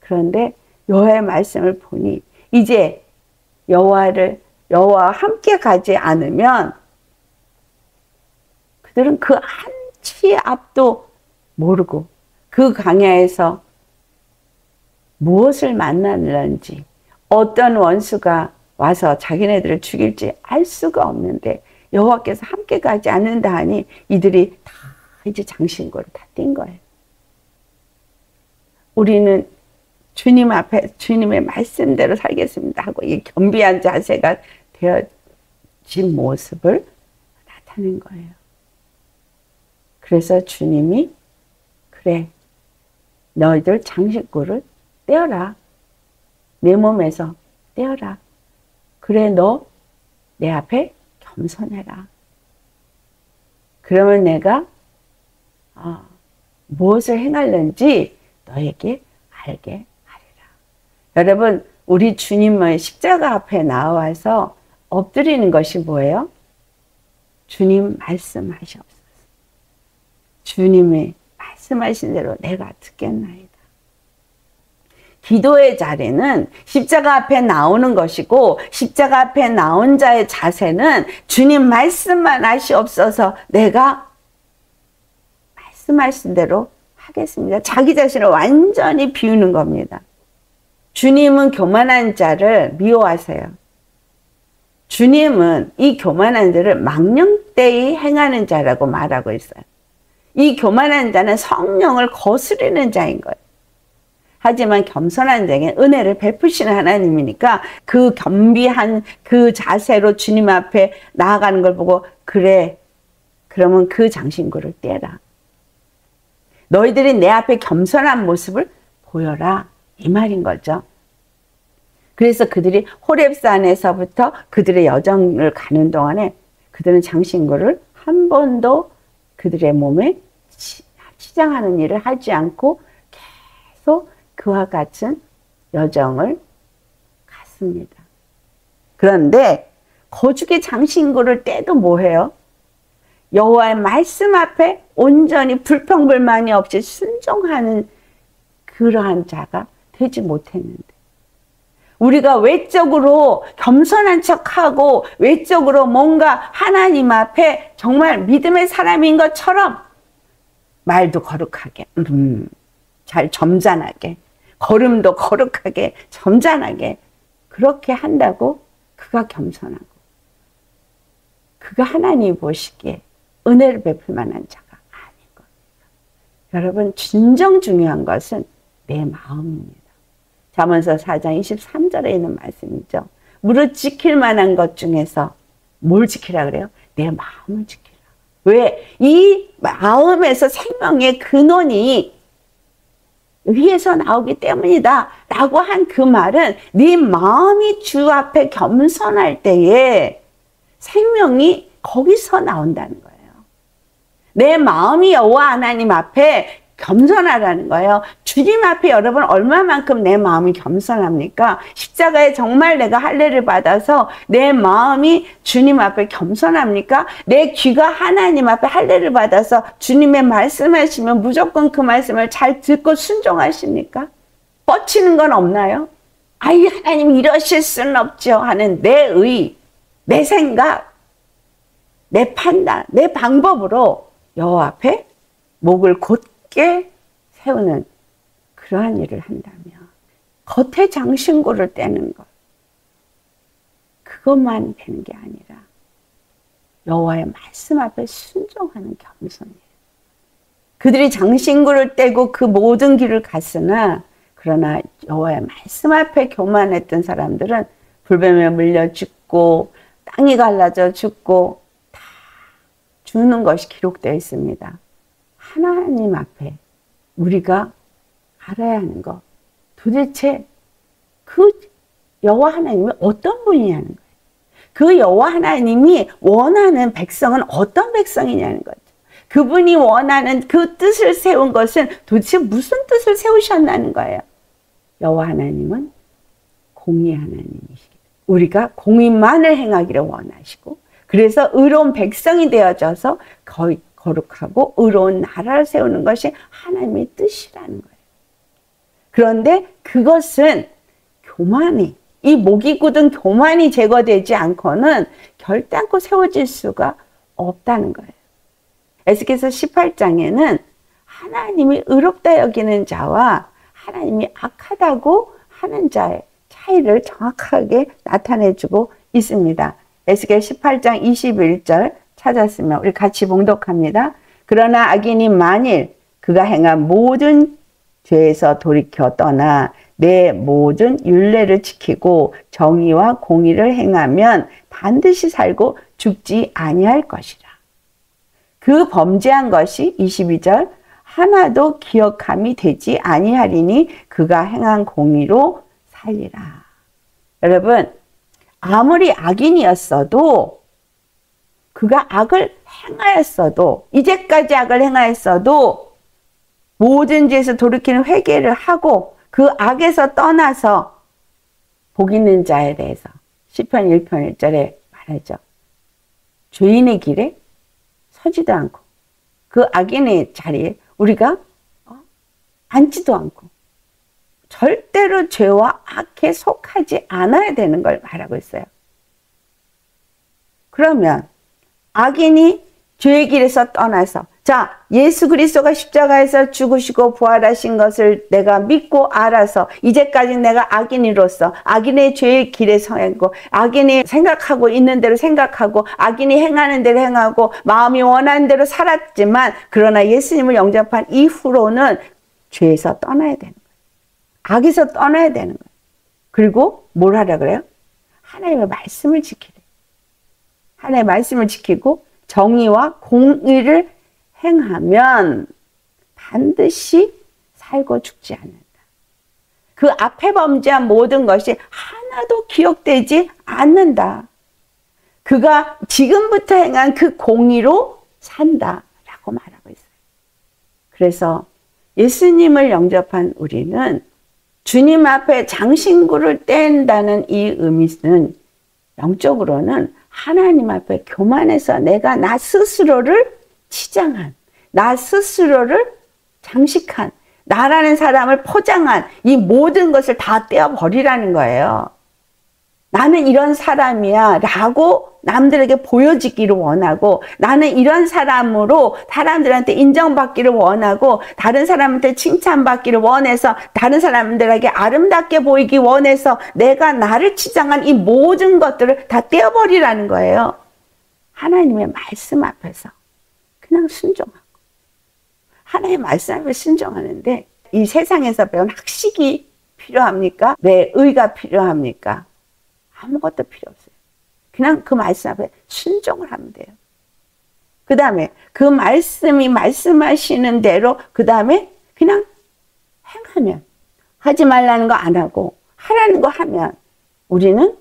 그런데 여호와의 말씀을 보니 이제 여호와와 함께 가지 않으면 그들은 그 한 치 앞도 모르고 그 광야에서 무엇을 만나는지 어떤 원수가 와서 자기네들을 죽일지 알 수가 없는데 여호와께서 함께 가지 않는다 하니 이들이 다 이제 장신구를 다 띈 거예요. 우리는 주님 앞에 주님의 말씀대로 살겠습니다 하고 이 겸비한 자세가 되어진 모습을 나타낸 거예요. 그래서 주님이 그래 너희들 장신구를 떼어라. 내 몸에서 떼어라. 그래 너 내 앞에 겸손해라. 그러면 내가 무엇을 행하는지 너에게 알게 하리라. 여러분 우리 주님의 십자가 앞에 나와서 엎드리는 것이 뭐예요? 주님 말씀하시옵소서. 주님의 말씀하신 대로 내가 듣겠나이다. 기도의 자리는 십자가 앞에 나오는 것이고 십자가 앞에 나온 자의 자세는 주님 말씀만 하시옵소서 내가 말씀하신 대로 하겠습니다. 자기 자신을 완전히 비우는 겁니다. 주님은 교만한 자를 미워하세요. 주님은 이 교만한 자를 망령되이 행하는 자라고 말하고 있어요. 이 교만한 자는 성령을 거스르는 자인 거예요. 하지만 겸손한 자에게 은혜를 베푸시는 하나님이니까 그 겸비한 그 자세로 주님 앞에 나아가는 걸 보고 그래, 그러면 그 장신구를 떼라. 너희들이 내 앞에 겸손한 모습을 보여라. 이 말인 거죠. 그래서 그들이 호렙산에서부터 그들의 여정을 가는 동안에 그들은 장신구를 한 번도 그들의 몸에 치장하는 일을 하지 않고 계속 그와 같은 여정을 갔습니다. 그런데 거죽의 장신구를 떼도 뭐해요? 여호와의 말씀 앞에 온전히 불평불만이 없이 순종하는 그러한 자가 되지 못했는데, 우리가 외적으로 겸손한 척하고 외적으로 뭔가 하나님 앞에 정말 믿음의 사람인 것처럼 말도 거룩하게, 잘 점잖하게, 걸음도 거룩하게 점잖하게 그렇게 한다고 그가 겸손하고 그가 하나님이 보시기에 은혜를 베풀 만한 자가 아닌 겁니다. 여러분, 진정 중요한 것은 내 마음입니다. 잠언서 4장 23절에 있는 말씀이죠. 무릇 지킬 만한 것 중에서 뭘 지키라 그래요? 내 마음을 지키라. 왜? 이 마음에서 생명의 근원이 위에서 나오기 때문이다 라고 한 그 말은 네 마음이 주 앞에 겸손할 때에 생명이 거기서 나온다는 거예요. 내 마음이 여호와 하나님 앞에 겸손하라는 거예요. 주님 앞에 여러분 얼마만큼 내 마음이 겸손합니까? 십자가에 정말 내가 할례를 받아서 내 마음이 주님 앞에 겸손합니까? 내 귀가 하나님 앞에 할례를 받아서 주님의 말씀하시면 무조건 그 말씀을 잘 듣고 순종하십니까? 뻗치는 건 없나요? 아이, 하나님 이러실 수는 없죠 하는 내 의, 내 생각, 내 판단, 내 방법으로 여호와 앞에 목을 곧게 세우는 그러한 일을 한다면, 겉에 장신구를 떼는 것, 그것만 되는 게 아니라 여호와의 말씀 앞에 순종하는 겸손이에요. 그들이 장신구를 떼고 그 모든 길을 갔으나, 그러나 여호와의 말씀 앞에 교만했던 사람들은 불뱀에 물려 죽고 땅이 갈라져 죽고 다 죽는 것이 기록되어 있습니다. 하나님 앞에 우리가 알아야 하는 것, 도대체 그 여호와 하나님이 어떤 분이냐는 거예요. 그 여호와 하나님이 원하는 백성은 어떤 백성이냐는 거죠. 그분이 원하는 그 뜻을 세운 것은 도대체 무슨 뜻을 세우셨나는 거예요. 여호와 하나님은 공의 하나님이시기, 우리가 공의만을 행하기를 원하시고, 그래서 의로운 백성이 되어져서 거룩하고 의로운 나라를 세우는 것이 하나님의 뜻이라는 거예요. 그런데 그것은 교만이, 이 목이 굳은 교만이 제거되지 않고는 결단코 세워질 수가 없다는 거예요. 에스겔서 18장에는 하나님이 의롭다 여기는 자와 하나님이 악하다고 하는 자의 차이를 정확하게 나타내주고 있습니다. 에스겔 18장 21절 찾았으면 우리 같이 봉독합니다. 그러나 악인이 만일 그가 행한 모든 죄에서 돌이켜 떠나 내 모든 율례를 지키고 정의와 공의를 행하면 반드시 살고 죽지 아니할 것이라. 그 범죄한 것이 22절 하나도 기억함이 되지 아니하리니 그가 행한 공의로 살리라. 여러분, 아무리 악인이었어도, 그가 악을 행하였어도, 이제까지 악을 행하였어도 모든 죄에서 돌이키는 회개를 하고 그 악에서 떠나서 복 있는 자에 대해서 시편 1편 1절에 말하죠. 죄인의 길에 서지도 않고 그 악인의 자리에 우리가 앉지도 않고 절대로 죄와 악에 속하지 않아야 되는 걸 말하고 있어요. 그러면 악인이 죄의 길에서 떠나서, 자, 예수 그리스도가 십자가에서 죽으시고 부활하신 것을 내가 믿고 알아서 이제까지 내가 악인으로서 악인의 죄의 길에 서 있고 악인이 생각하고 있는 대로 생각하고 악인이 행하는 대로 행하고 마음이 원하는 대로 살았지만, 그러나 예수님을 영접한 이후로는 죄에서 떠나야 되는 거예요. 악에서 떠나야 되는 거예요. 그리고 뭘 하라 그래요? 하나님의 말씀을 지키래. 하나님의 말씀을 지키고 정의와 공의를 행하면 반드시 살고 죽지 않는다. 그 앞에 범죄한 모든 것이 하나도 기억되지 않는다. 그가 지금부터 행한 그 공의로 산다라고 말하고 있어요. 그래서 예수님을 영접한 우리는 주님 앞에 장신구를 뗀다는 이 의미는 영적으로는 하나님 앞에 교만해서 내가 나 스스로를 치장한, 나 스스로를 장식한, 나라는 사람을 포장한 이 모든 것을 다 떼어버리라는 거예요. 나는 이런 사람이야 라고 남들에게 보여지기를 원하고, 나는 이런 사람으로 사람들한테 인정받기를 원하고, 다른 사람한테 칭찬받기를 원해서 다른 사람들에게 아름답게 보이기 원해서 내가 나를 치장한 이 모든 것들을 다 떼어버리라는 거예요. 하나님의 말씀 앞에서 그냥 순종하고, 하나님의 말씀 앞에 순종하는데 이 세상에서 배운 학식이 필요합니까? 내 의가 필요합니까? 아무것도 필요 없어요. 그냥 그 말씀 앞에 순종을 하면 돼요. 그 다음에 그 말씀이 말씀하시는 대로 그 다음에 그냥 행하면, 하지 말라는 거 안 하고 하라는 거 하면 우리는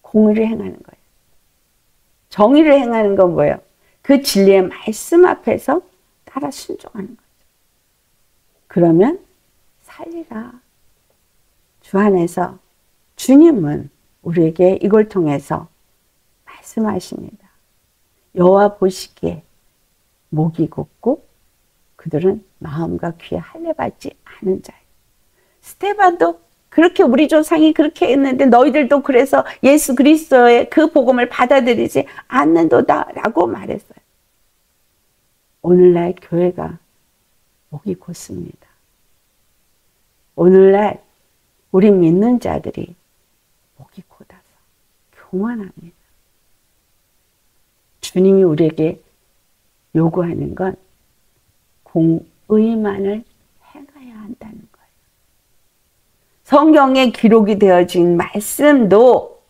공의를 행하는 거예요. 정의를 행하는 건 뭐예요? 그 진리의 말씀 앞에서 따라 순종하는 거죠. 그러면 살리라. 주 안에서 주님은 우리에게 이걸 통해서 말씀하십니다. 여호와 보시기에 목이 곧고 그들은 마음과 귀에 할례받지 않은 자예요. 스데반도 그렇게 우리 조상이 그렇게 했는데 너희들도 그래서 예수 그리스도의 그 복음을 받아들이지 않는도다라고 말했어요. 오늘날 교회가 목이 곧습니다. 오늘날 우리 믿는 자들이 목이 곧아서 교만합니다. 주님이 우리에게 요구하는 건 공의만을 행해야 한다는 거예요. 성경에 기록이 되어진 말씀도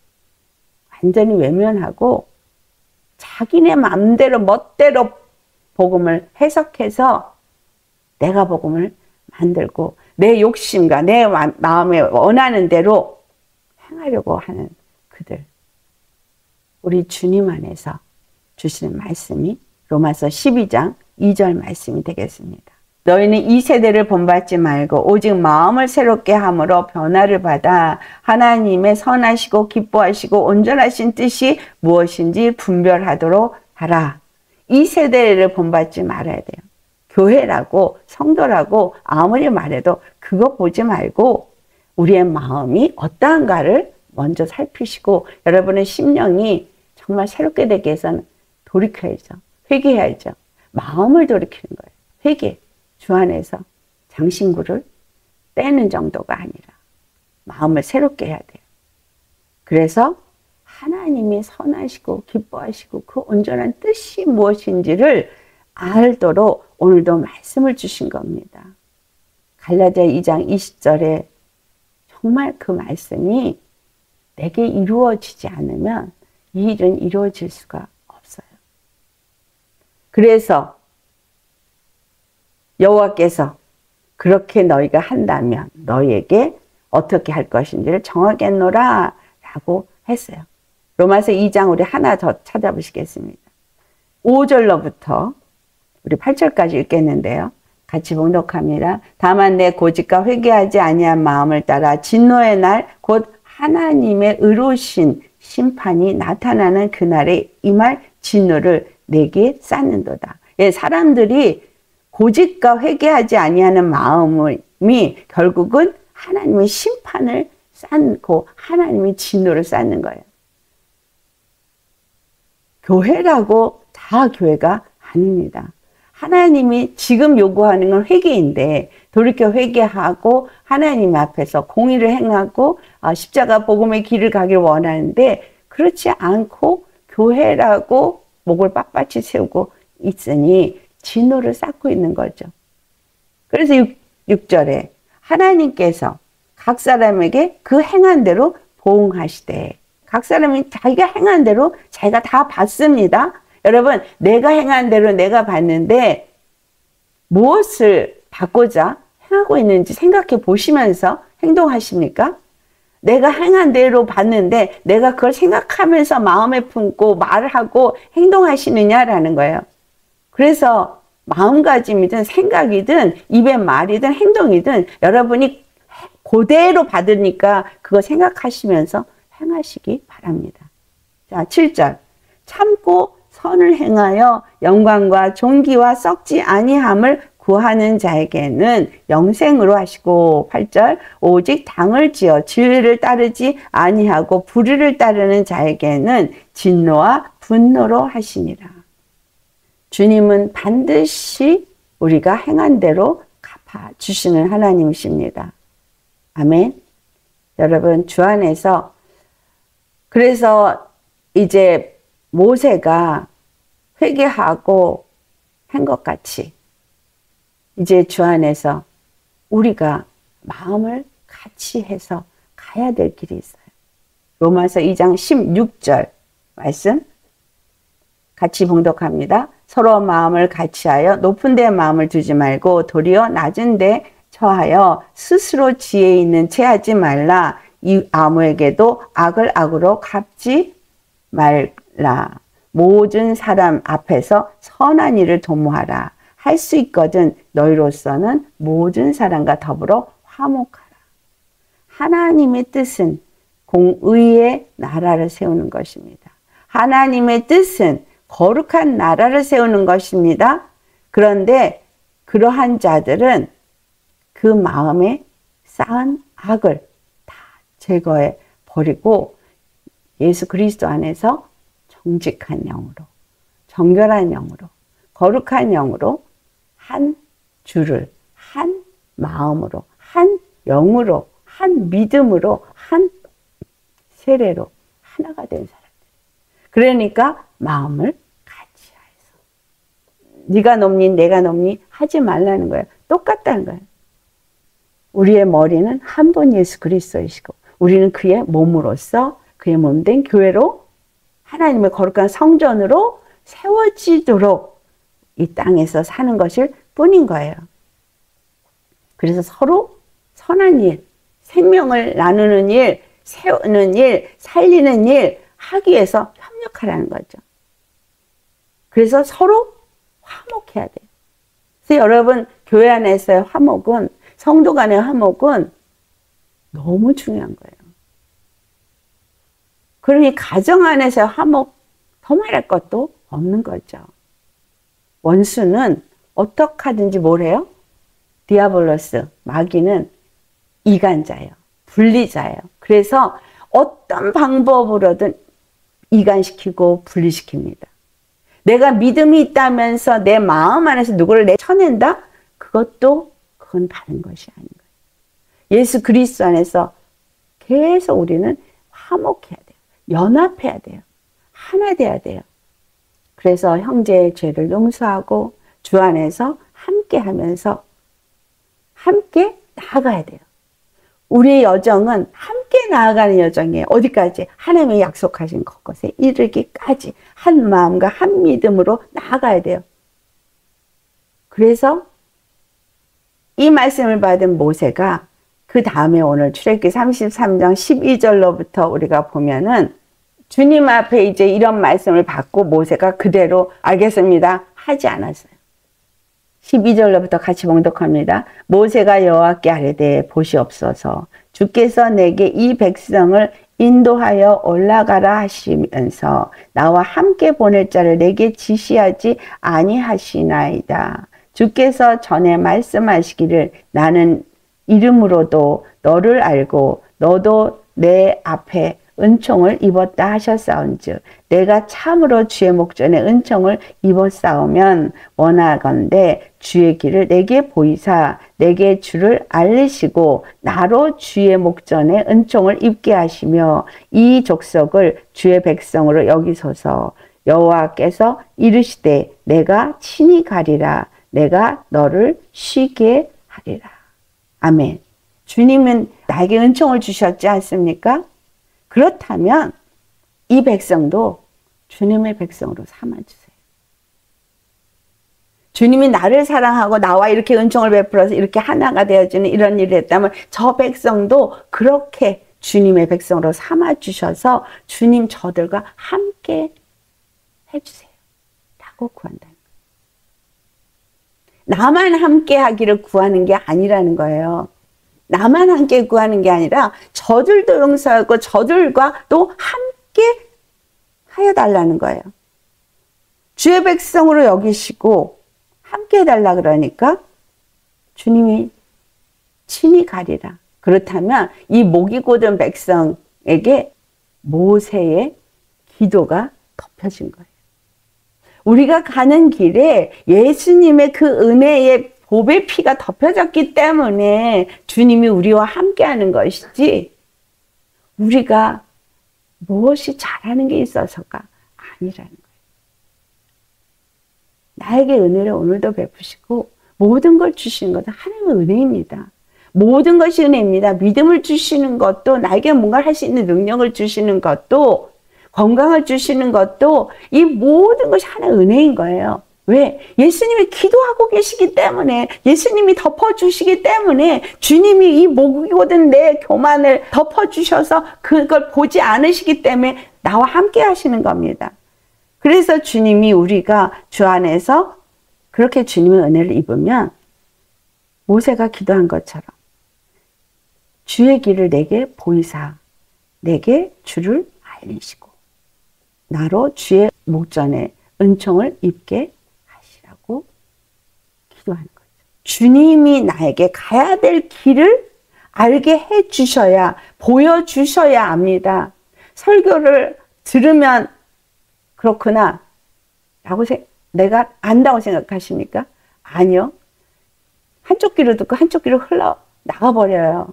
완전히 외면하고 자기네 마음대로 멋대로 복음을 해석해서 내가 복음을 만들고 내 욕심과 내 마음에 원하는 대로 행하려고 하는 그들, 우리 주님 안에서 주시는 말씀이 로마서 12장 2절 말씀이 되겠습니다. 너희는 이 세대를 본받지 말고 오직 마음을 새롭게 함으로 변화를 받아 하나님의 선하시고 기뻐하시고 온전하신 뜻이 무엇인지 분별하도록 하라. 이 세대를 본받지 말아야 돼요. 교회라고 성도라고 아무리 말해도 그거 보지 말고 우리의 마음이 어떠한가를 먼저 살피시고, 여러분의 심령이 정말 새롭게 되기 위해서는 돌이켜야죠. 회개해야죠. 마음을 돌이키는 거예요. 회개. 주 안에서 장신구를 떼는 정도가 아니라 마음을 새롭게 해야 돼요. 그래서 하나님이 선하시고 기뻐하시고 그 온전한 뜻이 무엇인지를 알도록 오늘도 말씀을 주신 겁니다. 갈라디아 2장 20절에 정말 그 말씀이 내게 이루어지지 않으면 이 일은 이루어질 수가 없어요. 그래서 여호와께서 그렇게 너희가 한다면 너희에게 어떻게 할 것인지를 정하겠노라 라고 했어요. 로마서 2장 우리 하나 더 찾아보시겠습니다. 5절로부터 우리 8절까지 읽겠는데요. 같이 봉독합니다. 다만 내 고집과 회개하지 아니한 마음을 따라 진노의 날 곧 하나님의 의로우신 심판이 나타나는 그날에 임할 진노를 내게 쌓는도다. 예, 사람들이 고집과 회개하지 아니하는 마음이 결국은 하나님의 심판을 쌓고 하나님의 진노를 쌓는 거예요. 교회라고 다 교회가 아닙니다. 하나님이 지금 요구하는 건 회개인데 돌이켜 회개하고 하나님 앞에서 공의를 행하고 십자가 복음의 길을 가길 원하는데 그렇지 않고 교회라고 목을 빳빳이 세우고 있으니 진노를 쌓고 있는 거죠. 그래서 6절에 하나님께서 각 사람에게 그 행한 대로 보응하시되, 각 사람이 자기가 행한 대로 자기가 다 받습니다. 여러분, 내가 행한 대로 내가 받는데 무엇을 받고자 행하고 있는지 생각해 보시면서 행동하십니까? 내가 행한 대로 받는데 내가 그걸 생각하면서 마음에 품고 말을 하고 행동하시느냐라는 거예요. 그래서 마음가짐이든 생각이든 입의 말이든 행동이든 여러분이 그대로 받으니까 그거 생각하시면서 행하시기 바랍니다. 자, 7절. 참고 선을 행하여 영광과 존귀와 썩지 아니함을 구하는 자에게는 영생으로 하시고, 8절. 오직 당을 지어 진리를 따르지 아니하고 불의를 따르는 자에게는 진노와 분노로 하시니라. 주님은 반드시 우리가 행한 대로 갚아주시는 하나님이십니다. 아멘. 여러분, 주 안에서, 그래서 이제 모세가 회개하고 한 것 같이 이제 주 안에서 우리가 마음을 같이 해서 가야 될 길이 있어요. 로마서 2장 16절 말씀 같이 봉독합니다. 서로 마음을 같이하여 높은 데 마음을 두지 말고 도리어 낮은 데 처하여 스스로 지혜 있는 채 하지 말라. 이 아무에게도 악을 악으로 갚지 말라. 모든 사람 앞에서 선한 일을 도모하라. 할 수 있거든 너희로서는 모든 사람과 더불어 화목하라. 하나님의 뜻은 공의의 나라를 세우는 것입니다. 하나님의 뜻은 거룩한 나라를 세우는 것입니다. 그런데 그러한 자들은 그 마음에 쌓은 악을 다 제거해 버리고 예수 그리스도 안에서 정직한 영으로, 정결한 영으로, 거룩한 영으로 한 주를 한 마음으로, 한 영으로, 한 믿음으로, 한 세례로 하나가 된 사람들. 그러니까 마음을 같이 해서 네가 높니 내가 높니 하지 말라는 거예요. 똑같다는 거예요. 우리의 머리는 한 분 예수 그리스도이시고 우리는 그의 몸으로서 그의 몸된 교회로 하나님의 거룩한 성전으로 세워지도록 이 땅에서 사는 것일 뿐인 거예요. 그래서 서로 선한 일, 생명을 나누는 일, 세우는 일, 살리는 일 하기 위해서 협력하라는 거죠. 그래서 서로 화목해야 돼요. 그래서 여러분, 교회 안에서의 화목은, 성도 간의 화목은 너무 중요한 거예요. 그러니 가정 안에서의 화목 더 말할 것도 없는 거죠. 원수는 어떻게 하든지 뭘 해요? 디아블로스, 마귀는 이간자예요. 분리자예요. 그래서 어떤 방법으로든 이간시키고 분리시킵니다. 내가 믿음이 있다면서 내 마음 안에서 누구를 내쳐낸다? 그건 바른 것이 아닌 거예요. 예수 그리스도 안에서 계속 우리는 화목해야 돼요. 연합해야 돼요. 하나 돼야 돼요. 그래서 형제의 죄를 용서하고 주 안에서 함께 하면서 함께 나아가야 돼요. 우리의 여정은 함께 나아가는 여정이에요. 어디까지? 하나님이 약속하신 그것에 이르기까지 한 마음과 한 믿음으로 나아가야 돼요. 그래서 이 말씀을 받은 모세가 그 다음에 오늘 출애굽기 33장 12절로부터 우리가 보면은 주님 앞에 이제 이런 말씀을 받고 모세가 그대로 알겠습니다 하지 않았어요. 12절로부터 같이 봉독합니다. 모세가 여호와께 아뢰되 보시옵소서 주께서 내게 이 백성을 인도하여 올라가라 하시면서 나와 함께 보낼 자를 내게 지시하지 아니하시나이다. 주께서 전에 말씀하시기를 나는 이름으로도 너를 알고 너도 내 앞에 은총을 입었다 하셨사온즉 내가 참으로 주의 목전에 은총을 입었사오면 원하건대 주의 길을 내게 보이사 내게 주를 알리시고 나로 주의 목전에 은총을 입게 하시며 이 족속을 주의 백성으로 여기소서. 여호와께서 이르시되 내가 친히 가리라 내가 너를 쉬게 하리라. 아멘. 주님은 나에게 은총을 주셨지 않습니까? 그렇다면 이 백성도 주님의 백성으로 삼아주세요. 주님이 나를 사랑하고 나와 이렇게 은총을 베풀어서 이렇게 하나가 되어지는 이런 일을 했다면 저 백성도 그렇게 주님의 백성으로 삼아주셔서 주님 저들과 함께 해주세요 라고 구한다는 거예요. 나만 함께 하기를 구하는 게 아니라는 거예요. 나만 함께 구하는 게 아니라 저들도 용서하고 저들과 또 함께 하여 달라는 거예요. 주의 백성으로 여기시고 함께 해달라 그러니까 주님이 친히 가리라. 그렇다면 이 목이 곧은 백성에게 모세의 기도가 덮여진 거예요. 우리가 가는 길에 예수님의 그 은혜의 보배 피가 덮여졌기 때문에 주님이 우리와 함께하는 것이지 우리가 무엇이 잘하는 게 있어서가 아니라는 거예요. 나에게 은혜를 오늘도 베푸시고 모든 걸 주시는 것은 하나님의 은혜입니다. 모든 것이 은혜입니다. 믿음을 주시는 것도 나에게 뭔가 할 수 있는 능력을 주시는 것도 건강을 주시는 것도 이 모든 것이 하나의 은혜인 거예요. 왜? 예수님이 기도하고 계시기 때문에 예수님이 덮어주시기 때문에 주님이 이 목이 곧은 내 교만을 덮어주셔서 그걸 보지 않으시기 때문에 나와 함께 하시는 겁니다. 그래서 주님이 우리가 주 안에서 그렇게 주님의 은혜를 입으면 모세가 기도한 것처럼 주의 길을 내게 보이사 내게 주를 알리시고 나로 주의 목전에 은총을 입게 하시라고 기도하는 거죠. 주님이 나에게 가야 될 길을 알게 해 주셔야 보여주셔야 합니다. 설교를 들으면 그렇구나 라고 내가 안다고 생각하십니까? 아니요. 한쪽 귀로 듣고 한쪽 귀로 흘러나가버려요.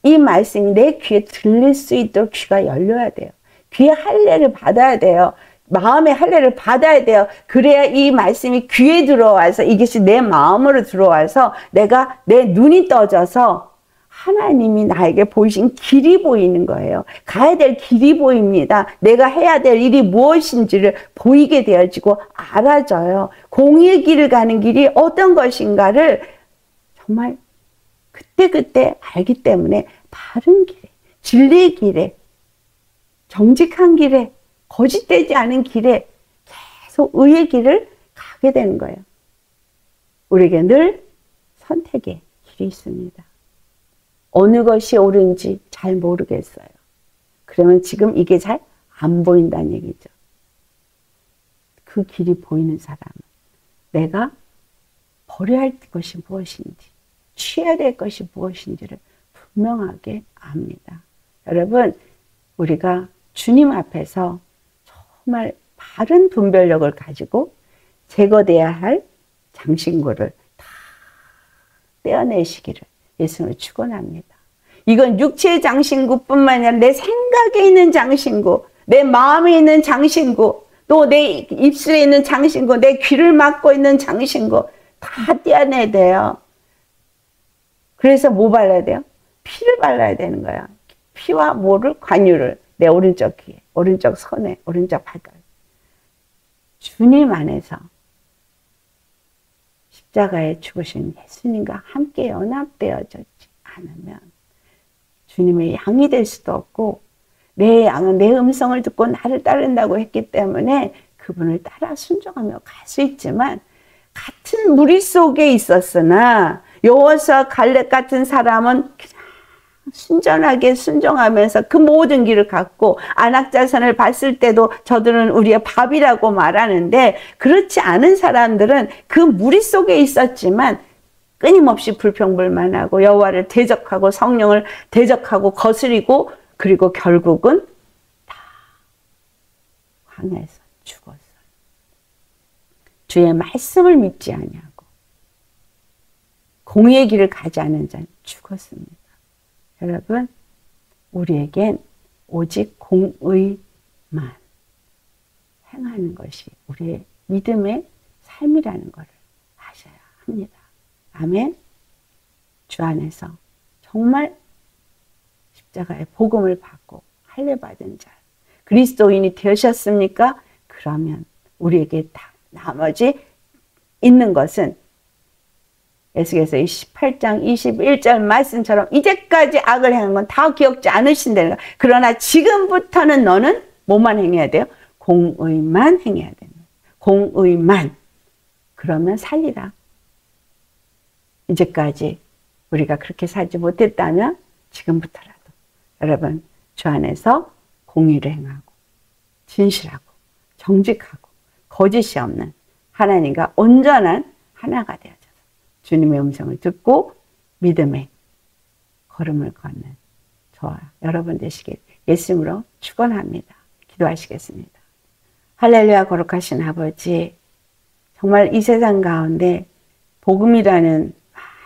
이 말씀이 내 귀에 들릴 수 있도록 귀가 열려야 돼요. 귀의 할례를 받아야 돼요. 마음의 할례를 받아야 돼요. 그래야 이 말씀이 귀에 들어와서 이것이 내 마음으로 들어와서 내가 내 눈이 떠져서 하나님이 나에게 보이신 길이 보이는 거예요. 가야 될 길이 보입니다. 내가 해야 될 일이 무엇인지를 보이게 되어지고 알아져요. 공의의 길을 가는 길이 어떤 것인가를 정말 그때그때 알기 때문에 바른 길에, 진리의 길에, 정직한 길에, 거짓되지 않은 길에 계속 의의 길을 가게 되는 거예요. 우리에게 늘 선택의 길이 있습니다. 어느 것이 옳은지 잘 모르겠어요. 그러면 지금 이게 잘 안 보인다는 얘기죠. 그 길이 보이는 사람은 내가 버려야 할 것이 무엇인지, 취해야 될 것이 무엇인지를 분명하게 압니다. 여러분, 우리가 주님 앞에서 정말 바른 분별력을 가지고 제거돼야 할 장신구를 다 떼어내시기를 예수님을 축원합니다. 이건 육체의 장신구뿐만 아니라 내 생각에 있는 장신구, 내 마음에 있는 장신구, 또 내 입술에 있는 장신구, 내 귀를 막고 있는 장신구 다 떼어내야 돼요. 그래서 뭐 발라야 돼요? 피를 발라야 되는 거야. 피와 뭐를? 관유를 내 오른쪽 귀에, 오른쪽 손에, 오른쪽 발가락. 주님 안에서 십자가에 죽으신 예수님과 함께 연합되어지지 않으면 주님의 양이 될 수도 없고 내 양은 내 음성을 듣고 나를 따른다고 했기 때문에 그분을 따라 순종하며 갈 수 있지만 같은 무리 속에 있었으나 여호수아 갈렙 같은 사람은 그냥 순전하게 순종하면서 그 모든 길을 갔고 안악자선을 봤을 때도 저들은 우리의 밥이라고 말하는데 그렇지 않은 사람들은 그 무리 속에 있었지만 끊임없이 불평불만하고 여호와를 대적하고 성령을 대적하고 거스리고 그리고 결국은 다 황해에서 죽었어요. 주의 말씀을 믿지 아니하고 공의의 길을 가지 않은 자는 죽었습니다. 여러분, 우리에겐 오직 공의만 행하는 것이 우리의 믿음의 삶이라는 것을 아셔야 합니다. 아멘. 주 안에서 정말 십자가의 복음을 받고 할례 받은 자 그리스도인이 되셨습니까? 그러면 우리에게 다 나머지 있는 것은 에스겔서 18장 21절 말씀처럼 이제까지 악을 행한 건 다 기억지 않으신다는 거야. 그러나 지금부터는 너는 뭐만 행해야 돼요? 공의만 행해야 됩니다. 공의만. 그러면 살리라. 이제까지 우리가 그렇게 살지 못했다면 지금부터라도 여러분 주 안에서 공의를 행하고 진실하고 정직하고 거짓이 없는 하나님과 온전한 하나가 되어져서 주님의 음성을 듣고 믿음의 걸음을 걷는 저와 여러분 되시길 예수님으로 축원합니다. 기도하시겠습니다. 할렐루야. 거룩하신 아버지, 정말 이 세상 가운데 복음이라는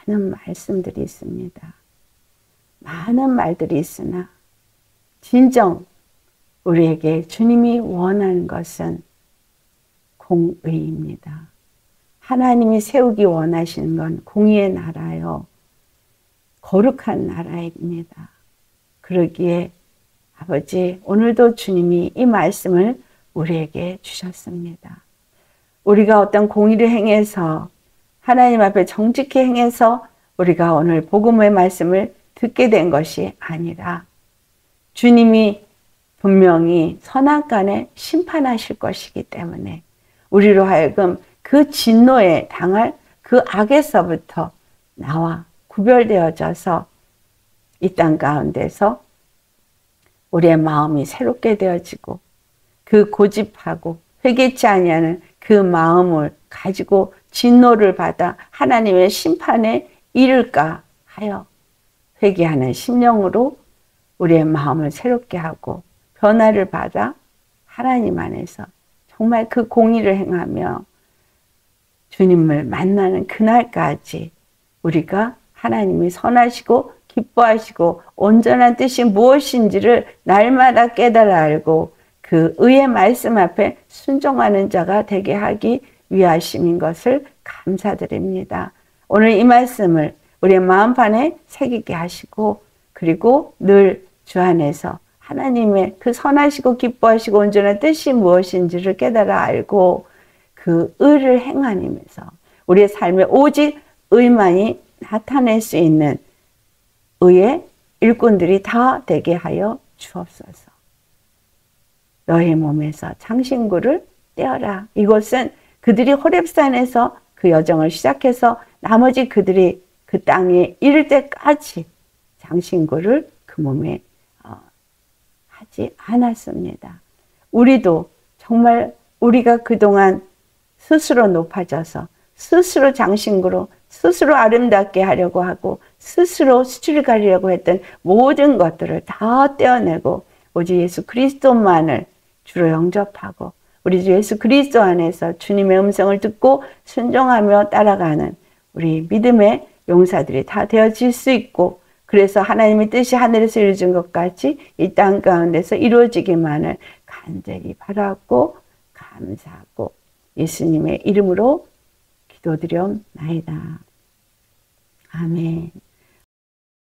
많은 말씀들이 있습니다. 많은 말들이 있으나 진정 우리에게 주님이 원하는 것은 공의입니다. 하나님이 세우기 원하시는 건 공의의 나라요. 거룩한 나라입니다. 그러기에 아버지, 오늘도 주님이 이 말씀을 우리에게 주셨습니다. 우리가 어떤 공의를 행해서 하나님 앞에 정직히 행해서 우리가 오늘 복음의 말씀을 듣게 된 것이 아니라 주님이 분명히 선악간에 심판하실 것이기 때문에 우리로 하여금 그 진노에 당할 그 악에서부터 나와 구별되어져서 이 땅 가운데서 우리의 마음이 새롭게 되어지고 그 고집하고 회개치 아니하는 그 마음을 가지고 진노를 받아 하나님의 심판에 이를까 하여 회개하는 심령으로 우리의 마음을 새롭게 하고 변화를 받아 하나님 안에서 정말 그 공의를 행하며 주님을 만나는 그날까지 우리가 하나님이 선하시고 기뻐하시고 온전한 뜻이 무엇인지를 날마다 깨달아 알고 그 의의 말씀 앞에 순종하는 자가 되게 하기 위하심인 것을 감사드립니다. 오늘 이 말씀을 우리의 마음판에 새기게 하시고 그리고 늘 주 안에서 하나님의 그 선하시고 기뻐하시고 온전한 뜻이 무엇인지를 깨달아 알고 그 의를 행하면서 우리의 삶에 오직 의만이 나타낼 수 있는 의의 일꾼들이 다 되게 하여 주옵소서. 너의 몸에서 장신구를 떼어라. 이것은 그들이 호렙산에서 그 여정을 시작해서 나머지 그들이 그 땅에 이를 때까지 장신구를 그 몸에 하지 않았습니다. 우리도 정말 우리가 그동안 스스로 높아져서 스스로 장신구로 스스로 아름답게 하려고 하고 스스로 수치를 가리려고 했던 모든 것들을 다 떼어내고 오직 예수 그리스도만을 주로 영접하고 우리 주 예수 그리스도 안에서 주님의 음성을 듣고 순종하며 따라가는 우리 믿음의 용사들이 다 되어질 수 있고 그래서 하나님의 뜻이 하늘에서 이루어진 것 같이 이 땅 가운데서 이루어지기만을 간절히 바라고 감사하고 예수님의 이름으로 기도드렸나이다. 아멘.